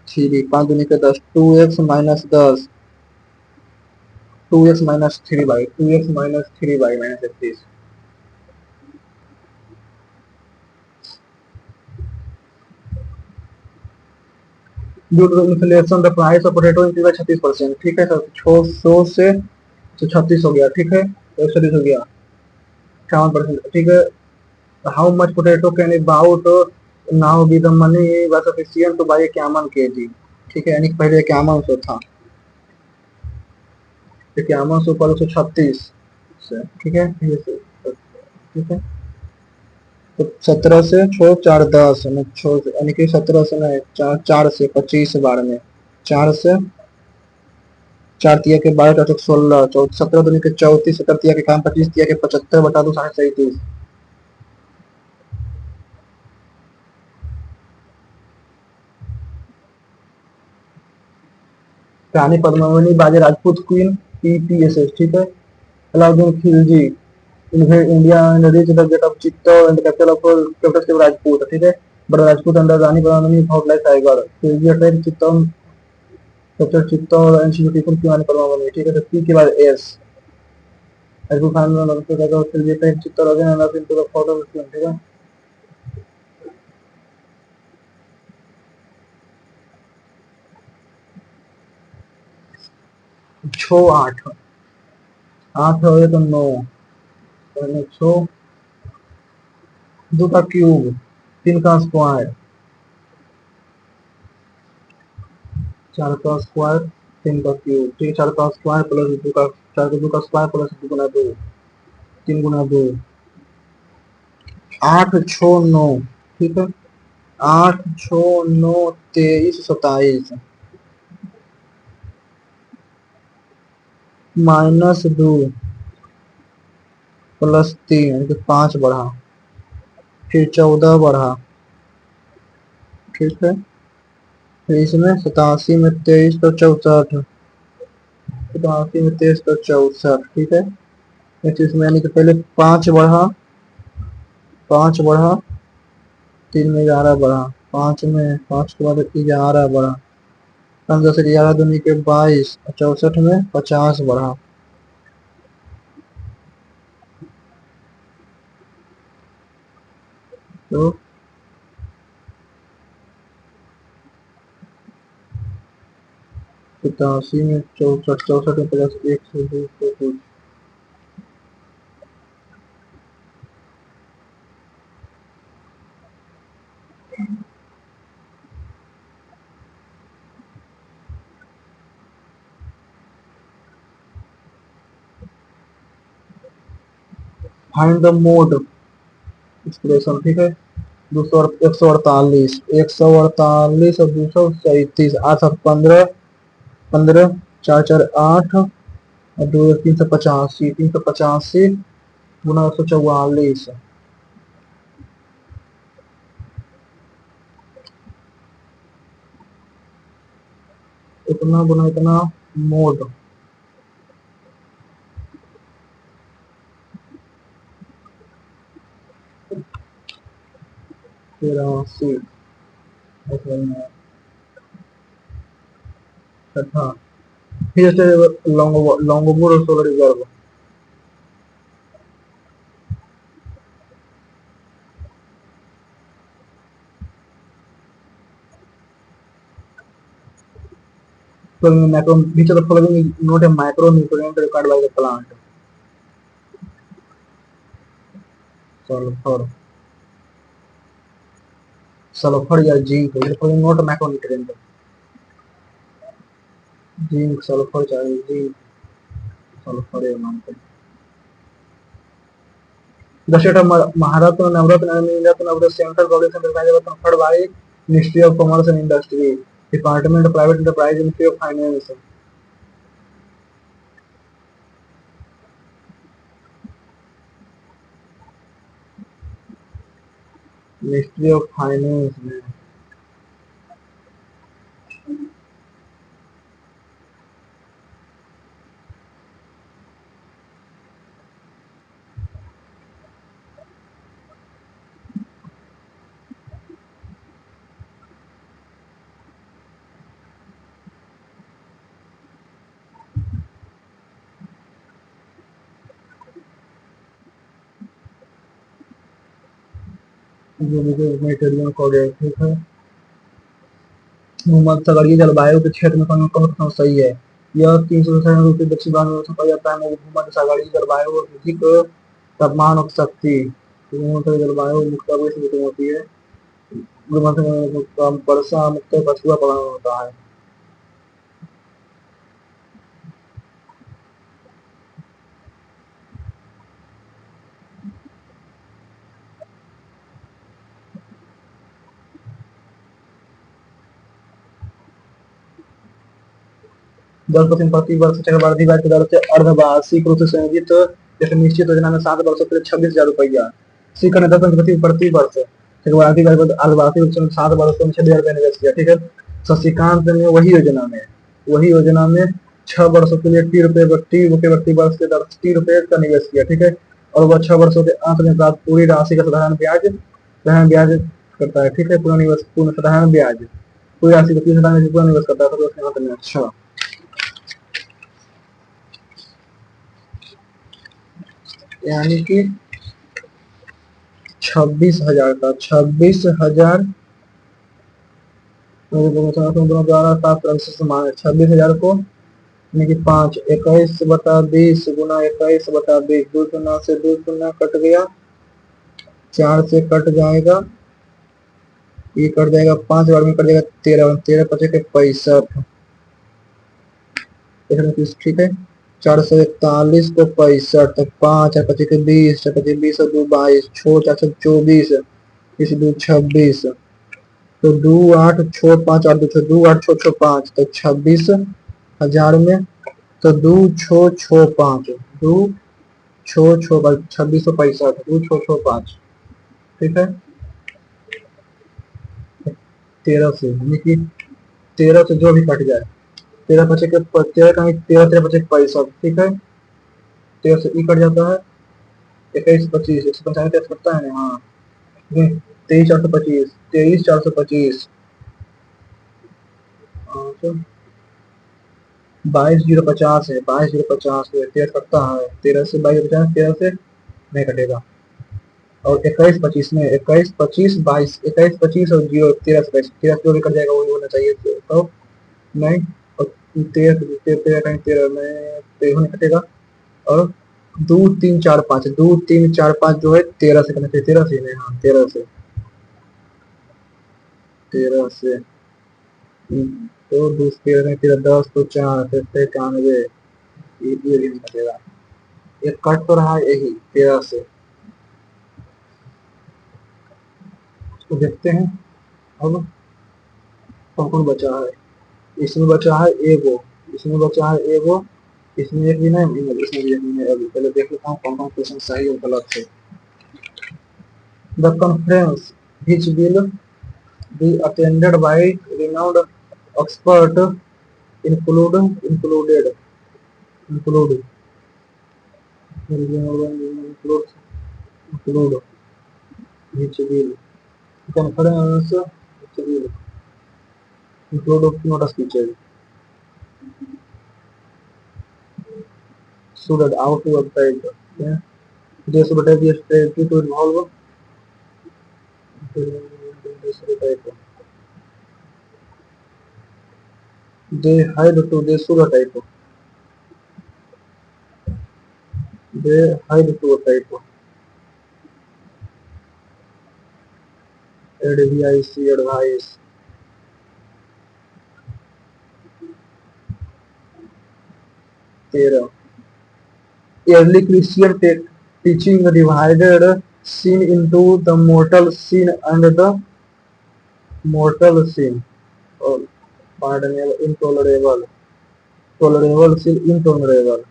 [SPEAKER 1] 3, 5 दूनी के 10, 2x minus 10, 2x minus 3y, 2x minus 3y minus 31। Due to inflation the price of potato increase 36%। ठीक है सर, 600 से 36 हो गया। ठीक है, 130 हो गया, 58%। ठीक है, how much potato can about now be the money was sufficient to buy 51 kg। ठीक है, यानी कि पहले 5100 था, 5100 पर 136 से। ठीक है, ठीक है, तो 17 से छो 4 10 यानी कि 17 से नहीं 4 से 25 बार में 4 से 4 तिया के 12 4 16 17 दूनी के 34, 17 तिया के काम 25 तिया के 75 बटा 2 37। रानी पद्मावती बाजे राजपूत क्वीन PPSS। ठीक है, Alauddin Khilji India and reach the gate of Chittor and capital Rajput. ठीक है, बड़ा Rajput under Rani Padmavati fort like tiger. Khilji attack Chittor capital Chittor and beautiful की रानी पद्मावती। ठीक है, तो पी के बाद S Rajput Khan Khilji attack Chittor again and into the fort of ठीक है, 6 8 8 हो तो 9 6 2 का क्यूब 3 का स्क्वायर 4 का स्क्वायर 3 का क्यूब। ठीक है, 4 का स्क्वायर प्लस 2 का 4 का 2 का स्क्वायर प्लस 2 गुना 2 3 गुना 2 8 6 9। ठीक है, 8 6 9 23 27 माइनस 2 प्लस 3 5 बढ़ा, फिर 14 बढ़ा। ठीक है, फिर इसमें 87 में 23 तो 64, 87 में 23 तो 64। ठीक है, इसमें यानी कि पहले 5 बढ़ा, 5 बढ़ा, 3 में 11 बढ़ा, 5 में 5 के बाद 11 बढ़ा, 5 10 11 दूनी के 22, 64 में 50 बढ़ा। तो 87 में 64, 64 में प्लस 1 से 2 तो कुछ फाइंड द मोड एक्सप्रेशन। ठीक है, 148 148 और 237 8 7 15 15 4 4 8 और 2385, 385 गुना 144, इतना गुना इतना मोड 83 छठा, फिर से लॉन्गोमोर और सोलर रिजर्व। मैक्रो नीचे तो नोट है micronutrient required by the plant. Sulphur, sulphur या zinc, not macronutrient, zinc sulphur चाहिए, जिंक सल्फर ये मानते हैं। The state of Maharashtra, Navratna and Navratna of the Central Government conferred by Ministry of Commerce and Industry, Department of Private Enterprise, Ministry of Finance, Ministry of Finance में जो material coordinate, ठीक है। मोहम्मद सगरिया जलवायु के क्षेत्र में कौन सही है। यह 300 दक्षिण भारत में पाया जाता है। मोहम्मद सगरिया जलवायु अधिक तापमान और शक्ति, जलवायु मुख्य रूप से होती है। वर्षा मुख्य पछुआ पड़ा होता है। 10% प्रति वर्ष चक्रवर्ती ब्याज की दर से अर्धवार्षिक रूप से संयोजित एक निश्चित योजना में 7 वर्षों के लिए 26,000 रुपया। सीकर ने 10% प्रति वर्ष चक्रवर्ती ब्याज पर अर्धवार्षिक रूप से 7 वर्षों में 26,000 रुपया निवेश किया, ठीक है। शशिकांत ने वही योजना में 6 वर्षों के लिए टी रुपये वर्ष के दर टी रुपये का निवेश किया, ठीक है। और वह 6 वर्षों के अंत में प्राप्त पूरी राशि का साधारण ब्याज करता है, ठीक है। पूर्ण साधारण ब्याज पूरी राशि का 30,000 में पूरा निवेश करता है, तो उसके अंत में। अच्छा, यानी कि 26,000 का 26,000 द्वारा प्राप्त राशि समान है। 26,000 को यानी कि 5 21/20 गुना 21/20, 2 शून्य से 2 शून्य कट गया, 4 से कट जाएगा, ये कट जाएगा, 5 बार में कट जाएगा 13, 13 पचे के 65, ठीक है। 441 को 65, 5 पचे के 20, 20 और 2 22, 4 4 24, 2 26, तो 2 8 6 5 8 2 2 8 6 6 5, तो 26,000 में तो 2 6 6 5, 2 6 6 5, 2665, 2 6 6 5, ठीक है। 13 से यानी कि 13 से जो भी कट जाए, 13 पचे के 13 का 13 13 पचे 65, ठीक है। 13 से ई कट जाता है, 21 25, 195 कटता है ना, हाँ। 23 425, 23 425, 22,050 है, 22,050 13 कटता है, 13 से 22,050, 13 से नहीं कटेगा। और 21 25 में 21 25 22, 21 25 और 0 13 से 13 जो भी कट जाएगा वही होना चाहिए, तो नहीं। और 13 13 में 13 नहीं कटेगा। और 2 3 4 5, 2 3 4 5 जो है 13 से करना चाहिए, 13 से नहीं, हाँ 13 से, 13 से तो दूसरे 13 10 तो 4 91, ये भी नहीं कटेगा। ये कट तो रहा यही 13 से, तो देखते हैं अब कौन कौन बचा है। इसमें बचा है एगो, इसमें बचा है एगो, इसमें एक भी नहीं, इसमें भी एक भी नहीं। अभी पहले देख लेता हूँ कौन कौन क्वेश्चन सही और गलत है। The conference which will be attended by renowned expert include included include include include which will conference which will include not a speeches so that out to website, yeah, they should have a strategy to involve they hide to they should type they hide to type advice advice 13 early Christian teaching divided sin into the mortal sin and the mortal sin, or pardonable, intolerable, tolerable sin, intolerable,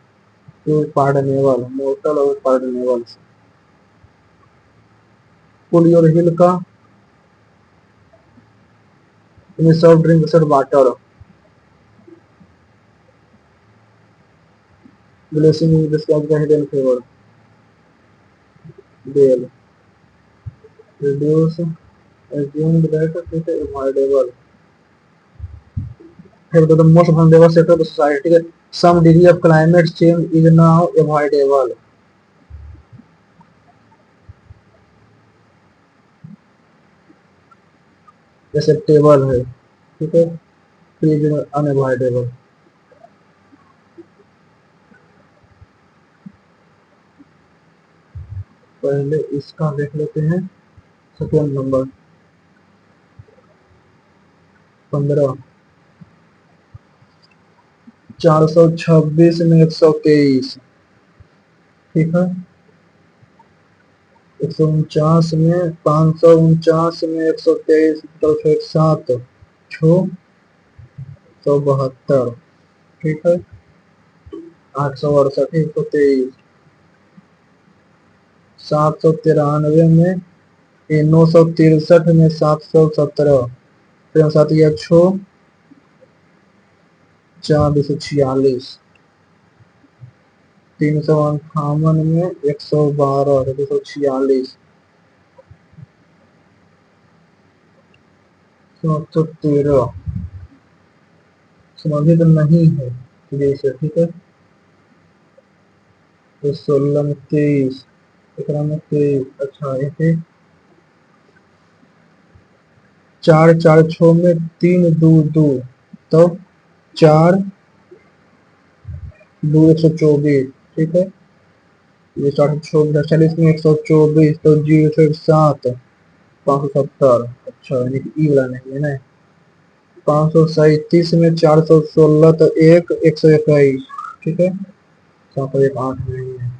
[SPEAKER 1] to pardonable, mortal और pardonable. Pull your hill का in a soft drink sir water. Blessing is described the hidden favor. Bail. Reduce. Assume that it is avoidable. Here the most vulnerable sector of the society. Some degree of climate change is now avoidable. Acceptable है, ठीक है, freeze unavoidable. पहले इसका देख लेते हैं। Second number 15 426 में 123, ठीक है, 149 में 549 में 123 तो फिर 7 6 172, ठीक है, 868 123, 793 में 963 में 717, फिर 7 या 6 446, 358 में 112 246, 713 संबंधित नहीं है जैसे, ठीक है, तो 16 में 23, 17 में 23, अच्छा ऐसे 4 4 6 में 3 2 2, तो 4 2 124, ठीक है, ये 440 में 124 तो 0 570, अच्छा यानी कि ई वाला नहीं है ना। 537 में 416 तो 121, ठीक है, 718 नहीं है।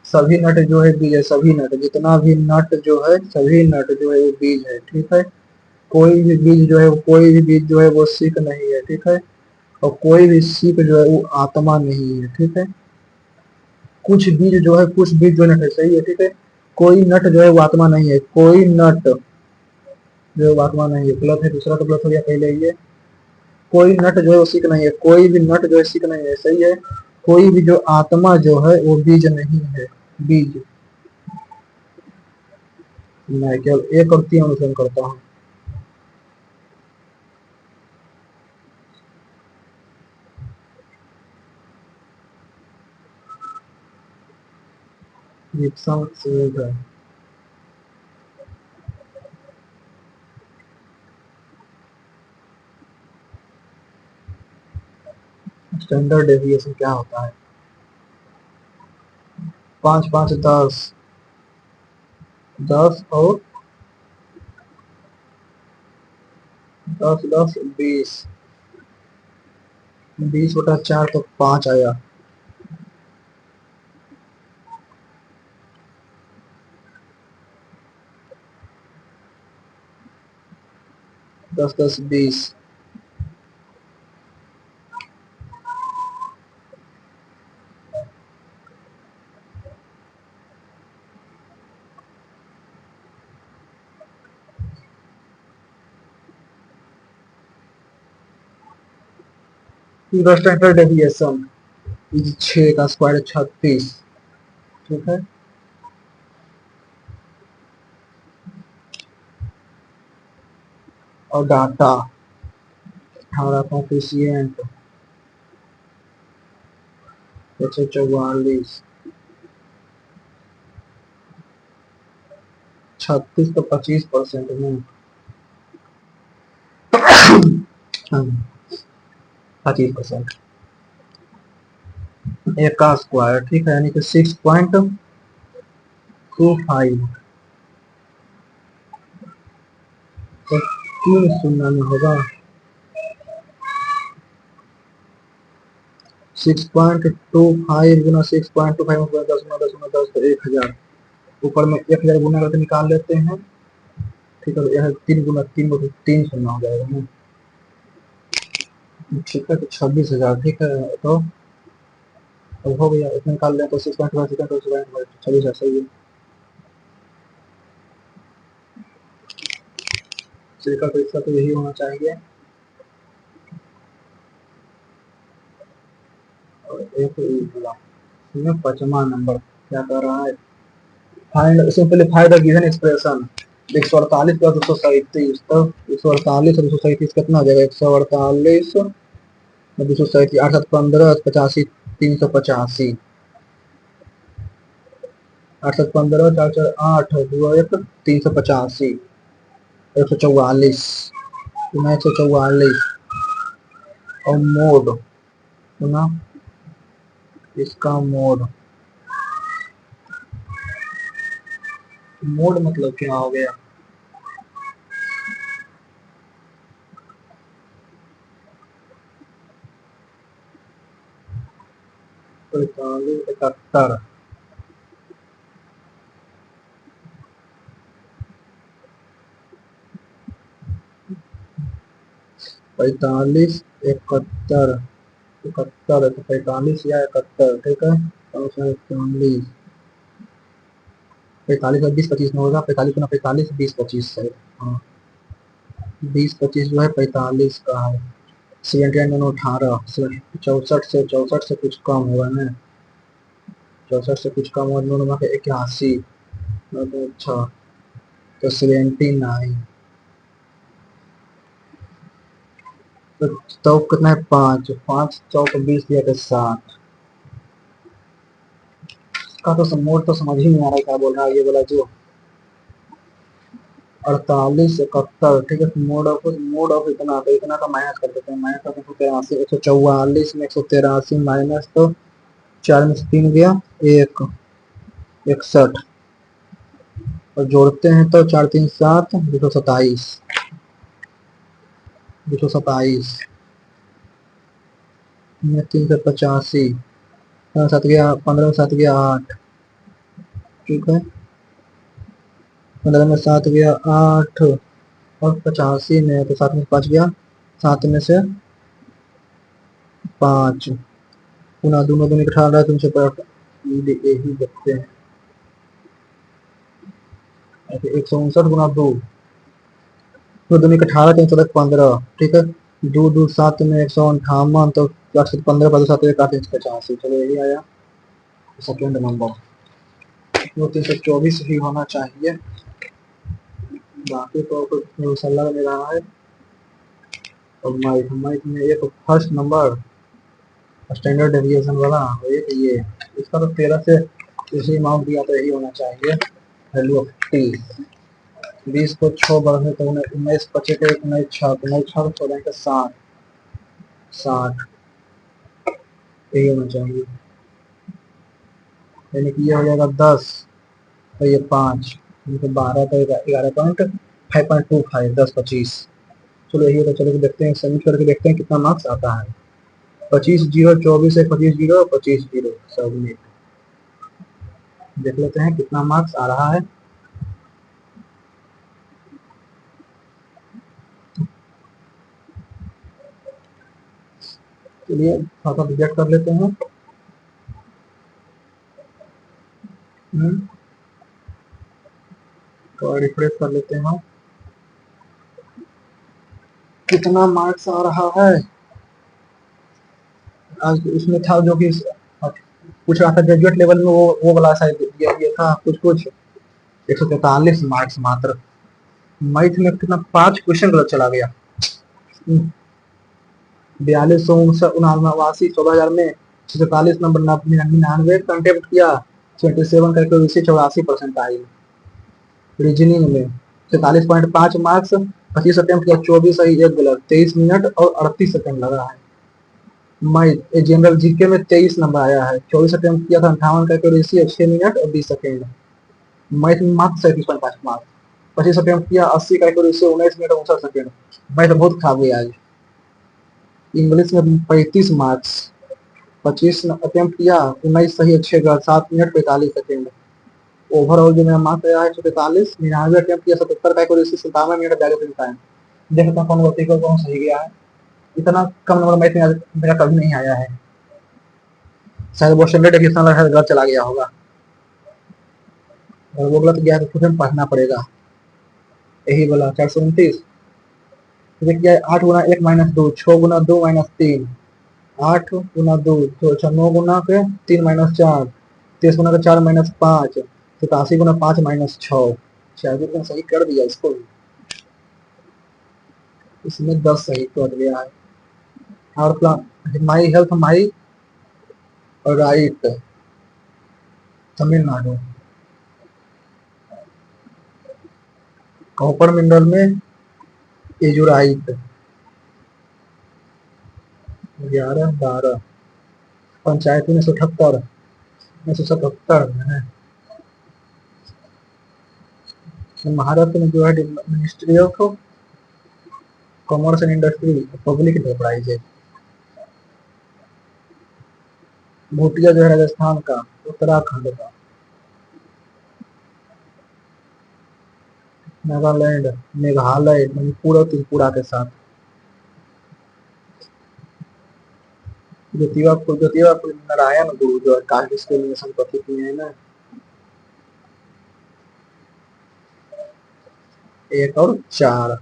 [SPEAKER 1] सभी नट जो है बीज है, सभी नट जितना भी नट जो है सभी नट जो है वो बीज है, ठीक है, कोई भी बीज जो है कोई भी बीज जो है वो सीख नहीं है, ठीक है, और कोई भी सीख जो है वो आत्मा नहीं है, ठीक है, कुछ बीज जो है कुछ बीज जो नट है सही है, ठीक है, कोई नट जो है वो आत्मा नहीं है, कोई नट जो है वो आत्मा नहीं है, गलत है, दूसरा तो गलत हो गया पहले ये। कोई नट जो है वो सीख नहीं है, कोई भी नट जो है सीख नहीं है, सही है, कोई भी जो आत्मा जो है वो बीज नहीं है, बीज। मैं केवल एक और 3 अनुसरण करता हूँ। है स्टैंडर्ड डेविएशन क्या होता है? 5 5 10, 10 और 10 10 20, 20/4 तो 5 आया, 10 10 20, पूरा स्टैंडर्ड डेविएशन इस 6 का स्क्वायर 36, ठीक है। और डाटा हमारा कोफिशिएंट 144, 36 तो 25% में, 25% एक का स्क्वायर, ठीक है, यानी कि 6.25, तो 3 शून्य में होगा 6.25 गुना 6.25 10 गुना 10 गुना 10 तो 1000, ऊपर में 1000 गुना करके निकाल लेते हैं, ठीक है। यह 3 गुना 3 3 शून्य हो जाएगा ना, ठीक है। तो 26,000, ठीक है। तो अब हो गया, इसमें निकाल लें तो 6.5 26,000 सही है। सिलिका तो इसका तो यही होना चाहिए। और एक इसमें 5वां नंबर क्या कर रहा है, find simplify the given expression. 148 plus 237, तो 148 और 237 कितना हो जाएगा, 148 और 237, 8 7 15 85 385, 8 7 15 4 4 8 2 1 385, 144, 144 और मोड सुना, इसका मोड, मोड मतलब क्या हो गया, तो 41 45 71 71, तो 45 या 71, ठीक है। 45 45 और 20 25 में होगा, 45 गुना 45 20 25 है, हाँ 20 25 जो है 45 का है। 79 18, 64 से 64 से कुछ कम होगा ना, 64 से कुछ कम होगा, 9 के 81, अच्छा तो 79, तो कितना है, 5 5 चौक 20 दिया तो 60 का, तो मोड तो समझ ही नहीं आ रहा क्या बोल रहा है ये वाला जो 48 71, ठीक है। मोड ऑफ इतना, तो इतना का माइनस कर देते हैं, माइनस ऑफ 183, 144 में 183 माइनस, तो 4 में से 3 गया 1 61, और जोड़ते हैं तो 4 3 7 227, 227 में 385, 7 गया 15 7 गया 8, ठीक है। 15 में 7 गया 8, और 85 में तो 7 में 5 गया, 7 में से 5 पुनः दोनों दोनों 18 तुमसे यही देखते हैं, 159 गुना 2, तो दोनों 18 3 15, ठीक है। 2 2 7 में 158, तो 15 15 7 885, चलो यही आया सेकेंड नंबर। वो 324 ही होना चाहिए, बाकी तो कुछ लग नहीं रहा है। और माइक में एक फर्स्ट नंबर स्टैंडर्ड डेविएशन वाला, एक ये इसका तो 13 से इसी अमाउंट दिया तो यही होना चाहिए, वैल्यू ऑफ टी। 20 को 6 बढ़े तो 19 बचे थे, 19 6 19 6 तो 60 60, यही होना चाहिए, यानी कि ये हो जाएगा 10, तो ये 5, तो 12, तो 11.525, 10 25, चलो यही होता। चलो देखते हैं, सबमिट करके देखते हैं कितना मार्क्स आता है। 25 0 24 है, 25 0 25 0 सबमिट, देख लेते हैं कितना मार्क्स आ रहा है। चलिए खाता रिजेक्ट कर लेते हैं। तो रिफ्रेश कर लेते हैं, कितना मार्क्स आ रहा है। आज इसमें था जो कि पूछ रहा था ग्रेजुएट लेवल में, वो वाला शायद ये था कुछ कुछ 143 मार्क्स मात्र। मैथ में कितना 5 क्वेश्चन गलत चला गया। 4289 14,000 में 143 नंबर 99 कंटेम्प्ट किया, 27 का एक्यूरेसी 84% आई। रीजनिंग में 43.5 मार्क्स, 25 अटेम्प्ट किया, 24 सही 1 गलत, 23 मिनट और 38 सेकंड लगा है। मैं जनरल जीके में 23 नंबर आया है, 24 अटेम्प्ट किया था, 58 का एक्यूरेसी, 6 मिनट और 20 सेकंड। मैथ में मात्र 37.5 मार्क्स, 25 अटेम्प्ट किया, 80 का एक्यूरेसी, 19 मिनट और 59 सेकंड। मैथ बहुत खराब गया आज। इंग्लिश में 35 मार्क्स, 25 अटेम्प्ट किया, 19 सही 6 गलत, 7 मिनट 45 सेकंड। ओवरऑल जो मेरा मार्क्स आया है 143, 99 अटेम्प्ट किया, 77 का एक्यूरेसी, 57 मिनट 42 टाइम। देखता हूँ कौन गलती को कौन सही गया है। इतना कम नंबर मैथ में मेरा कभी नहीं आया है, शायद वो स्टैंडर्ड एडिशन वाला गलत चला गया होगा, और वो गलत गया है तो फिर पढ़ना पड़ेगा। यही बोला 429। देखिए 8 गुना 1 माइनस 2, 6 गुना 2 माइनस 3, 8 गुना 2 तो 9 गुना के 3 माइनस 4, 30 गुना के 4 माइनस 5, 87 गुना 5 माइनस 6। शायद सही कर दिया इसको, इसमें 10 सही कर दिया है। और plan my health my right, Tamil Nadu. Copper mineral में एजुराइट 11 12, पंचायती में 178 में है। महाराष्ट्र में जो है ministry of commerce and industry public enterprise है। भूटिया जो है राजस्थान का, उत्तराखंड का। नागालैंड, मेघालय, मणिपुर और त्रिपुरा के साथ। ज्योतिबा नारायण गुरु जो है कास्ट डिस्क्रिमिनेशन पर किए हैं ना। 1 और 4।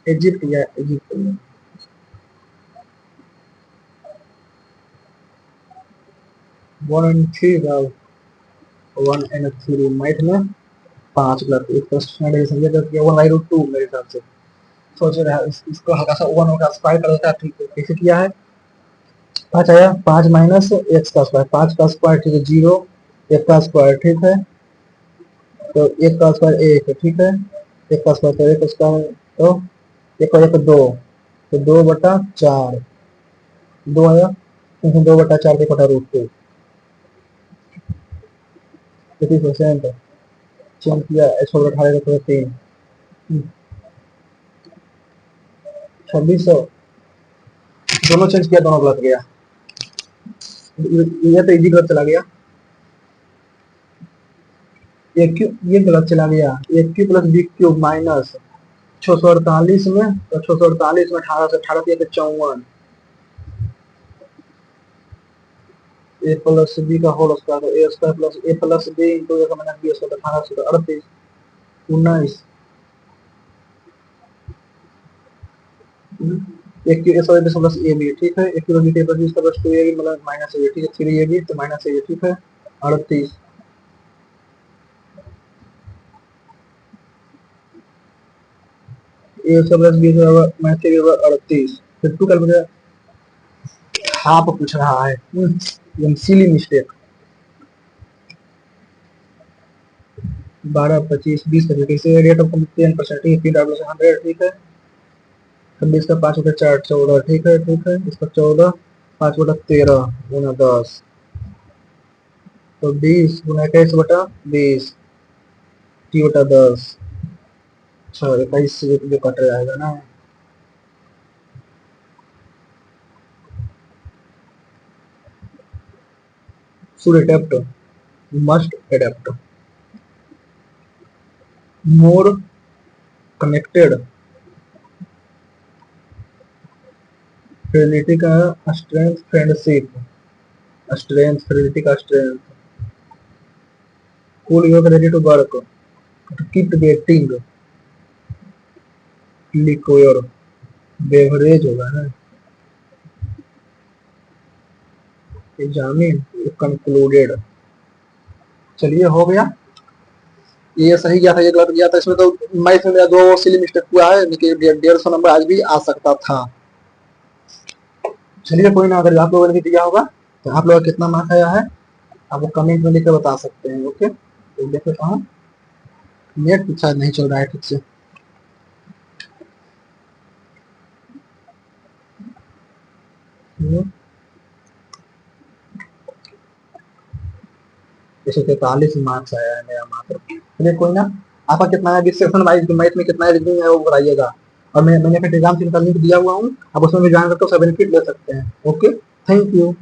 [SPEAKER 1] इजिप्ट या इजिप्ट में 1 and 3 का 1 and 3 मैथ में 5 गलत, एक परसेंट समझ गया 1/√2 मेरे हिसाब से। सोच रहा है इसको हल्का सा 1 का स्क्वायर कर देता है, ठीक है कैसे किया है। 5 आया, 5 माइनस एक्स का स्क्वायर, 5 का स्क्वायर ठीक है 0, 1 का स्क्वायर ठीक है, तो 1 का स्क्वायर 1 ठीक है, 1 का स्क्वायर तो 1 स्क्वायर तो 1 और 1 2, तो 2/4, 2 आया, 2/4 के बटा √2, 30% चेंज किया, 118 का 3, 2600, दोनों चेंज किया, दोनों गलत गया। ये तो इजी गलत चला गया, ये गलत चला गया। A cube plus b cube minus 648 में, तो 648 में 18 से 18 दिया तो 54, ए प्लस बी का होल स्क्वायर, तो A square plus A plus B into A का माइनस बी स्क्वायर, 18 से 38, 19। एक Q S plus A B ठीक है, एक Q B plus B plus 2 A B मतलब माइनस ए ठीक है, 3 ए बी तो माइनस ए ठीक है, 38। A plus b minus a b 38, फिर 2 कैलकुलेटर हाफ पूछ रहा है, एकदम सिली मिस्टेक। 12 25 20 से रेट ऑफ 10% ठीक है, 100 ठीक है, 26 का 5/4 14 ठीक है, ठीक है, इसका 14 5/13 गुना 10, तो 20 गुना 21/20 t/10, अच्छा 21 से जो कट जाएगा ना। should adapt, must adapt, more connected, fidelity का strength friendship, strength fidelity का strength, cool your ready to work, to keep waiting, liquid beverage होगा ना, एग्जामिन कंक्लूडेड। चलिए हो गया, ये सही गया था, ये गलत गया था। इसमें तो मैथ में मेरा 2 सिली मिस्टेक हुआ है, लेकिन 150 नंबर आज भी आ सकता था। चलिए कोई ना, अगर आप लोगों ने भी दिया होगा तो आप लोगों का कितना मार्क्स आया है आप वो कमेंट में लिख कर बता सकते हैं। ओके, तो देख लेता हूँ, नेट शायद नहीं चल रहा है ठीक से। जैसे 43 मार्क्स आया है मेरा मात्र। चलिए कोई ना, आपका कितना है सेक्शन वाइज मैथ में कितना रीजनिंग है वो बताइएगा। और मैंने फिर एग्जाम सेंटर लिंक दिया हुआ हूँ, आप उसमें भी ज्वाइन करके उसका बेनिफिट ले सकते हैं। Okay, thank you.